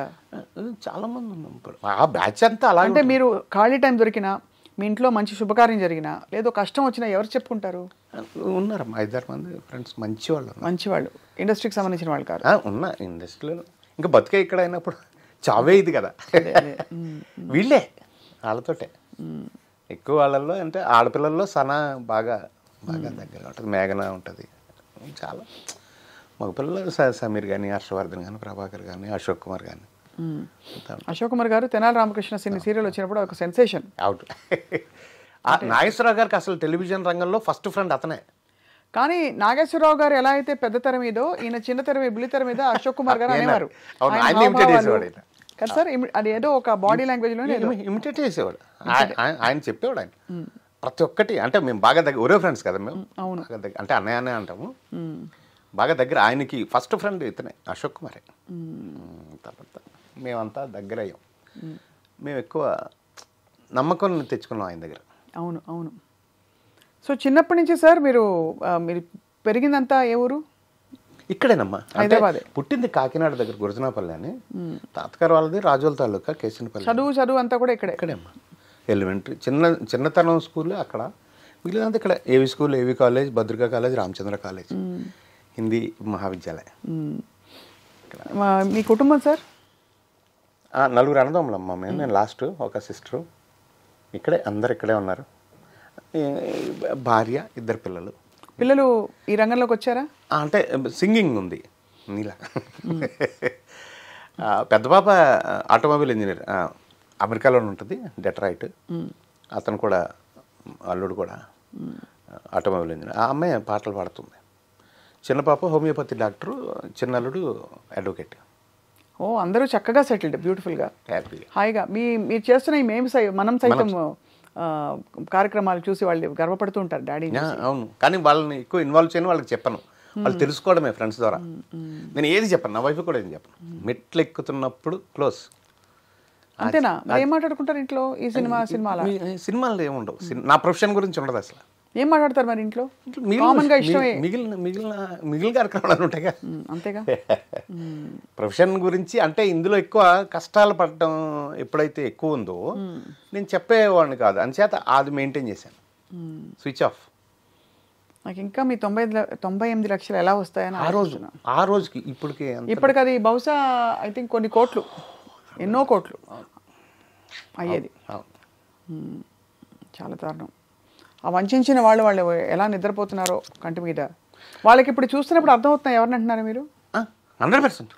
[SPEAKER 2] చాలామంది ఉన్నారు. ఆ బ్యాచ్ అంతా అలా.
[SPEAKER 1] అంటే మీరు ఖాళీ టైం దొరికినా, మీ ఇంట్లో మంచి శుభకార్యం జరిగినా, లేదో కష్టం వచ్చినా ఎవరు చెప్పుకుంటారు?
[SPEAKER 2] ఉన్నారు 5-6 మంది ఫ్రెండ్స్, మంచివాళ్ళు,
[SPEAKER 1] ఇండస్ట్రీకి సంబంధించిన వాళ్ళు కాదు.
[SPEAKER 2] ఉన్నా ఇండస్ట్రీలో. ఇంకా బతికే ఇక్కడ అయినప్పుడు చావే ఇది కదా, వీళ్ళే వాళ్ళతోటే ఎక్కువ. వాళ్ళల్లో అంటే ఆడపిల్లల్లో సనా బాగా దగ్గర ఉంటుంది, మేఘన ఉంటుంది. చాలా మగపిల్లలు సమీర్ కానీ, హర్షవర్ధన్ కానీ, ప్రభాకర్ కానీ, అశోక్ కుమార్ కానీ.
[SPEAKER 1] అశోక్ కుమార్ గారు తెనాలి రామకృష్ణ సీరియల్ వచ్చినప్పుడు ఒక సెన్సేషన్.
[SPEAKER 2] అవుట్. నాగేశ్వరరావు గారికి అసలు టెలివిజన్ రంగంలో ఫస్ట్ ఫ్రెండ్ అతనే.
[SPEAKER 1] కానీ నాగేశ్వరరావు గారు ఎలా అయితే పెద్ద తెర మీదో ఈయన చిన్న తెర మీద బుల్లితెర మీద అశోక్ కుమార్ గారు అనేవారు
[SPEAKER 2] అవును,
[SPEAKER 1] ఆయన
[SPEAKER 2] ఆయన్ని imitate
[SPEAKER 1] హావభావాలు.
[SPEAKER 2] చేసేవాడు ఆయన.
[SPEAKER 1] కదా సార్ అది ఏదో ఒక బాడీ లాంగ్వేజ్ లోనే ఏదో.
[SPEAKER 2] ఇమిటేట్ చేసేవాడు. ఆయన చెప్పేవాడు ఆయన ప్రతి ఒక్కటి. అంటే మేము బాగా దగ్గర ఒరే ఫ్రెండ్స్ కదా మేము.
[SPEAKER 1] అవును.
[SPEAKER 2] బాగా దగ్గర అంటే అన్నయ్య అనే అంటాము. బాగా దగ్గర. ఆయనకి ఫస్ట్ ఫ్రెండ్ ఇతనే అశోక్ కుమారే. తర్వాత మేమంతా దగ్గర అయ్యాం. మేము ఎక్కువ నమ్మకం తెచ్చుకున్నాం ఆయన దగ్గర.
[SPEAKER 1] అవును అవును. సో చిన్నప్పటి నుంచి సార్ మీరు మీరు పెరిగిందంతా ఏ ఊరు?
[SPEAKER 2] ఇక్కడేనమ్మా. అంటే
[SPEAKER 1] హైదరాబాదే.
[SPEAKER 2] పుట్టింది కాకినాడ దగ్గర గురజనాపల్లి అని. తాతగారు వాళ్ళది రాజోల తాలూకా కేసినపల్లి.
[SPEAKER 1] చదువు అంతా కూడా ఇక్కడే.
[SPEAKER 2] ఇక్కడేమ్మా. ఎలిమెంటరీ చిన్నతనం స్కూల్ అక్కడ. మిగిలినంత ఇక్కడ AV school, AV college, Bhadrika college, Ramachandra college, Hindi Mahavidyalayam.
[SPEAKER 1] మీ కుటుంబం సార్?
[SPEAKER 2] నలుగురు అన్నదమ్ములమ్మ మేము. నేను లాస్ట్, ఒక సిస్టరు. ఇక్కడే అందరు ఇక్కడే ఉన్నారు. భార్య, ఇద్దరు పిల్లలు.
[SPEAKER 1] పిల్లలు ఈ రంగంలోకి వచ్చారా?
[SPEAKER 2] అంటే సింగింగ్ ఉంది నీలా. పెద్ద పాప ఆటోమొబైల్ ఇంజనీర్, అమెరికాలోనే ఉంటుంది, డెట్రాయిట్. అతను కూడా అల్లుడు కూడా ఆటోమొబైల్ ఇంజనీర్. ఆ అమ్మాయి పాటలు పాడుతుంది. చిన్న పాప హోమియోపతి డాక్టరు, చిన్న అల్లుడు అడ్వకేట్.
[SPEAKER 1] ఓ అందరూ చక్కగా సెటిల్డ్, బ్యూటిఫుల్గా,
[SPEAKER 2] హ్యాపీగా,
[SPEAKER 1] హాయిగా. మీరు చేస్తున్న ఈ మనం సైతం కార్యక్రమాలు చూసి వాళ్ళు గర్వపడుతూ ఉంటారు డాడీ.
[SPEAKER 2] అవును. కానీ వాళ్ళని ఎక్కువ ఇన్వాల్వ్ చేయను, వాళ్ళకి చెప్పను. వాళ్ళు తెలుసుకోవడమే ఫ్రెండ్స్ ద్వారా. నేను ఏది చెప్పను, నా వైఫ్ కూడా ఏది చెప్పను. మెట్లు ఎక్కుతున్నప్పుడు క్లోజ్.
[SPEAKER 1] అంతేనా? ఏం మాట్లాడుకుంటారు ఇంట్లో? ఈ
[SPEAKER 2] సినిమాలు ఏముండవు. నా ప్రొఫెషన్ గురించి ఉండదు అసలు.
[SPEAKER 1] ఏం మాట్లాడతారు మరి ఇంట్లో? కామన్ గా ఇష్టమే
[SPEAKER 2] మిగిలిన కార్యక్రమాలు ఉంటాయిగా.
[SPEAKER 1] అంతేగా.
[SPEAKER 2] ప్రొఫెషన్ గురించి అంటే ఇందులో ఎక్కువ కష్టాలు పడటం ఎప్పుడైతే ఎక్కువ ఉందో నేను చెప్పేవాడిని కాదు. అంచేత అది మెయింటైన్ చేశాను, స్విచ్ ఆఫ్.
[SPEAKER 1] నాకు ఇంకా మీ 98 లక్షలు ఎలా వస్తాయని
[SPEAKER 2] ఆ రోజుకి ఇప్పటికి
[SPEAKER 1] అది బహుశా ఐ థింక్ కొన్ని కోట్లు, ఎన్నో కోట్లు అయ్యేది. చాలా దారుణం. ఆ వంచిన వాళ్ళు ఎలా నిద్రపోతున్నారో కంటి మీద. వాళ్ళకి ఇప్పుడు చూస్తున్నప్పుడు అర్థమవుతున్నాయి. ఎవరిని అంటున్నారు మీరు?
[SPEAKER 2] 100%.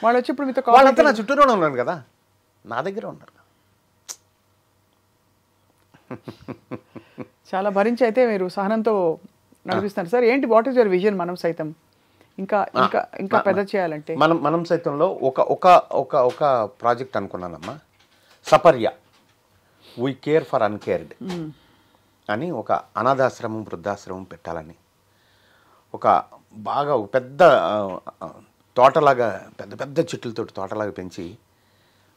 [SPEAKER 1] వాళ్ళు వచ్చి ఇప్పుడు మీతో
[SPEAKER 2] వాళ్ళంతా నా చుట్టూనే ఉన్నారు కదా, నా దగ్గర ఉన్నారు.
[SPEAKER 1] చాలా భరించి అయితే మీరు సహనంతో నడిపిస్తున్నారు సార్. ఏంటి వాట్ ఈస్ యువర్ విజన్ మనం సైతం ఇంకా ఇంకా ఇంకా పెద్ద చేయాలంటే?
[SPEAKER 2] మనం సైతంలో ఒక ప్రాజెక్ట్ అనుకున్నానమ్మా. Saparya, we care for uncared అని ఒక అనాథాశ్రమం, వృద్ధాశ్రమం పెట్టాలని. ఒక బాగా పెద్ద తోటలాగా, పెద్ద పెద్ద చెట్లతో తోటలాగా పెంచి,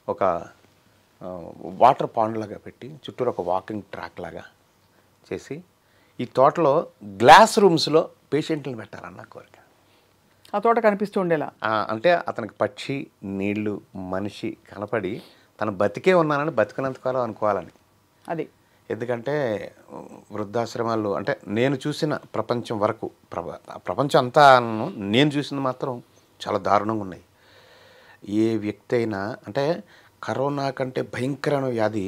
[SPEAKER 2] ఒక వాటర్ పాండ్ లాగా పెట్టి, చుట్టూరు ఒక వాకింగ్ ట్రాక్ లాగా చేసి, ఈ తోటలో గ్లాస్ రూమ్స్లో పేషెంట్లను పెట్టాలన్న కోరిక.
[SPEAKER 1] ఆ తోట కనిపిస్తూ ఉండేలా.
[SPEAKER 2] అంటే అతనికి పక్షి, నీళ్లు, మనిషి కనపడి తను బతికే ఉన్నానని, బతికినంతకాలం అనుకోవాలని.
[SPEAKER 1] అది
[SPEAKER 2] ఎందుకంటే వృద్ధాశ్రమాలు అంటే నేను చూసిన ప్రపంచం వరకు, ప్రపంచం అంతా నేను చూసింది మాత్రం చాలా దారుణంగా ఉన్నాయి. ఏ వ్యక్తి అయినా అంటే కరోనా కంటే భయంకరమైన వ్యాధి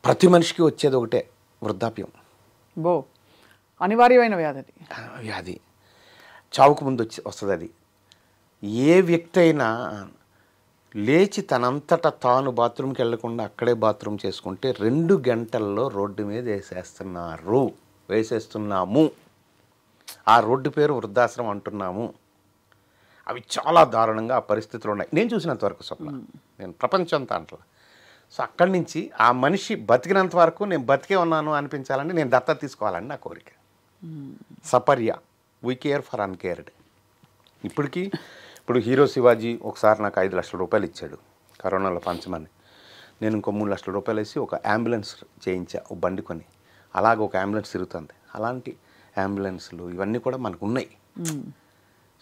[SPEAKER 2] ప్రతి మనిషికి వచ్చేది ఒకటే, వృద్ధాప్యం.
[SPEAKER 1] అనివార్యమైన వ్యాధి.
[SPEAKER 2] చావుకు ముందు వస్తుంది అది. ఏ వ్యక్తి అయినా లేచి తనంతటా తాను బాత్రూమ్కి వెళ్లకుండా అక్కడే బాత్రూమ్ చేసుకుంటే 2 గంటల్లో రోడ్డు మీద వేసేస్తున్నాము. ఆ రోడ్డు పేరు వృద్ధాశ్రమం అంటున్నాము. అవి చాలా దారుణంగా ఆ పరిస్థితులు ఉన్నాయి నేను చూసినంత వరకు. స్వప్న, నేను ప్రపంచం అంతా అంటలా. సో అక్కడి నుంచి ఆ మనిషి బతికినంత వరకు నేను బతికే ఉన్నాను అనిపించాలని నేను దత్తత తీసుకోవాలని నా కోరిక. సపర్య, వీ కేర్ ఫర్ అన్కేర్డ్. ఇప్పుడు హీరో శివాజీ ఒకసారి నాకు 5 లక్షల రూపాయలు ఇచ్చాడు కరోనాలో పంచమని. నేను ఇంకో 3 లక్షల రూపాయలు వేసి ఒక అంబులెన్స్ చేయించా, ఒక బండి కొని. అలాగే ఒక అంబులెన్స్ తిరుగుతుంది. అలాంటి అంబులెన్స్లు ఇవన్నీ కూడా మనకు ఉన్నాయి.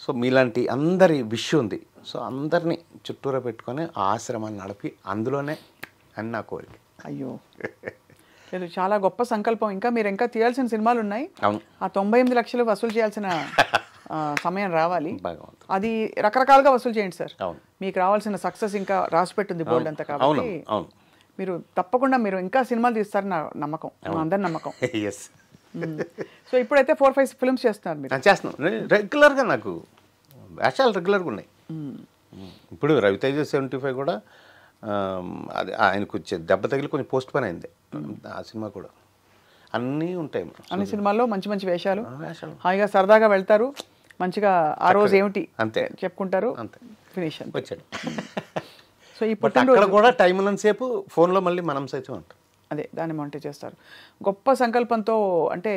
[SPEAKER 2] సో మీలాంటి అందరి విష్ ఉంది. సో అందరినీ చుట్టూరా పెట్టుకొని ఆ ఆశ్రమాన్ని నడిపి అందులోనే అని నా కోరిక.
[SPEAKER 1] అయ్యో లేదు, చాలా గొప్ప సంకల్పం. ఇంకా మీరు ఇంకా తీయాల్సిన సినిమాలు ఉన్నాయి.
[SPEAKER 2] అవును.
[SPEAKER 1] ఆ 98 లక్షలు వసూలు చేయాల్సిన సమయం రావాలి.
[SPEAKER 2] భగవంతుడు.
[SPEAKER 1] అది రకరకాలుగా వసూలు చేయండి సార్.
[SPEAKER 2] అవును.
[SPEAKER 1] మీకు రావాల్సిన సక్సెస్ ఇంకా రాసి పెట్టింది బోర్డు అంతా. కాబట్టి మీరు తప్పకుండా మీరు ఇంకా సినిమాలు తీస్తారని నా నమ్మకం, అందరి నమ్మకం. సో ఇప్పుడైతే 4-5 ఫిల్మ్స్ చేస్తున్నారు మీరు?
[SPEAKER 2] చేస్తున్నాను రెగ్యులర్గా. నాకు వేషాలు రెగ్యులర్గా ఉన్నాయి. ఇప్పుడు రవితేజ 75 కూడా అది ఆయనకు వచ్చే దెబ్బ తగిలి కొంచెం పోస్ట్ పోన్ అయింది ఆ సినిమా కూడా. అన్నీ ఉంటాయి.
[SPEAKER 1] అన్ని సినిమాల్లో మంచి మంచి వేషాలు,
[SPEAKER 2] వేషాలు.
[SPEAKER 1] హాయిగా సరదాగా వెళ్తారు, మంచిగా ఆ రోజు ఏమిటి
[SPEAKER 2] అంతే.
[SPEAKER 1] చెప్పుకుంటారు,
[SPEAKER 2] అంతే.
[SPEAKER 1] ఫినిష్.
[SPEAKER 2] వచ్చాడు.
[SPEAKER 1] సో ఈ
[SPEAKER 2] బట్ అక్కడ కూడా టైం ఉన్నంతసేపు ఫోన్లో మళ్ళీ మనం సైతం అంటాం.
[SPEAKER 1] అదే దాన్ని మానిటర్ చేస్తారు. గొప్ప సంకల్పంతో, అంటే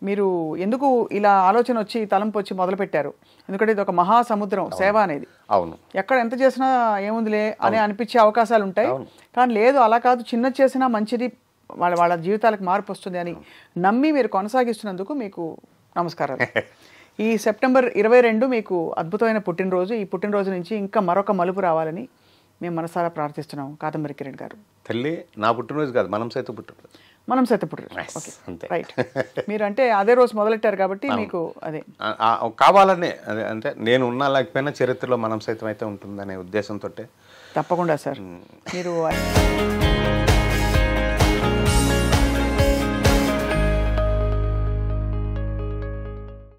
[SPEAKER 1] మీరు ఎందుకు ఇలా ఆలోచన వచ్చి తలంపు వచ్చి మొదలుపెట్టారు? ఎందుకంటే ఇది ఒక మహాసముద్రం సేవ అనేది.
[SPEAKER 2] అవును.
[SPEAKER 1] ఎక్కడ ఎంత చేసినా ఏముందిలే అని అనిపించే అవకాశాలు ఉంటాయి. కానీ లేదు, అలా కాదు, చిన్న చేసినా మంచిది, వాళ్ళ జీవితాలకు మార్పు వస్తుంది అని నమ్మి మీరు కొనసాగిస్తున్నందుకు మీకు నమస్కారాలు. ఈ సెప్టెంబర్ 22 మీకు అద్భుతమైన పుట్టినరోజు. ఈ పుట్టినరోజు నుంచి ఇంకా మరొక మలుపు రావాలని మేము మనసారా ప్రార్థిస్తున్నాం. కాదంబరి కిరణ్ గారు,
[SPEAKER 2] తల్లి నా పుట్టినరోజు కాదు, మనం సైతం పుట్టినరోజు.
[SPEAKER 1] మనం సైతం పుట్టినరోజు. ఓకే,
[SPEAKER 2] అంతే.
[SPEAKER 1] రైట్. మీరు అంటే అదే రోజు మొదలెట్టారు కాబట్టి మీకు అదే
[SPEAKER 2] కావాలనే, అదే అంటే నేను ఉన్నా లేకపోయినా చరిత్రలో మనం సైతం అయితే ఉంటుందనే ఉద్దేశంతో.
[SPEAKER 1] తప్పకుండా సార్. మీరు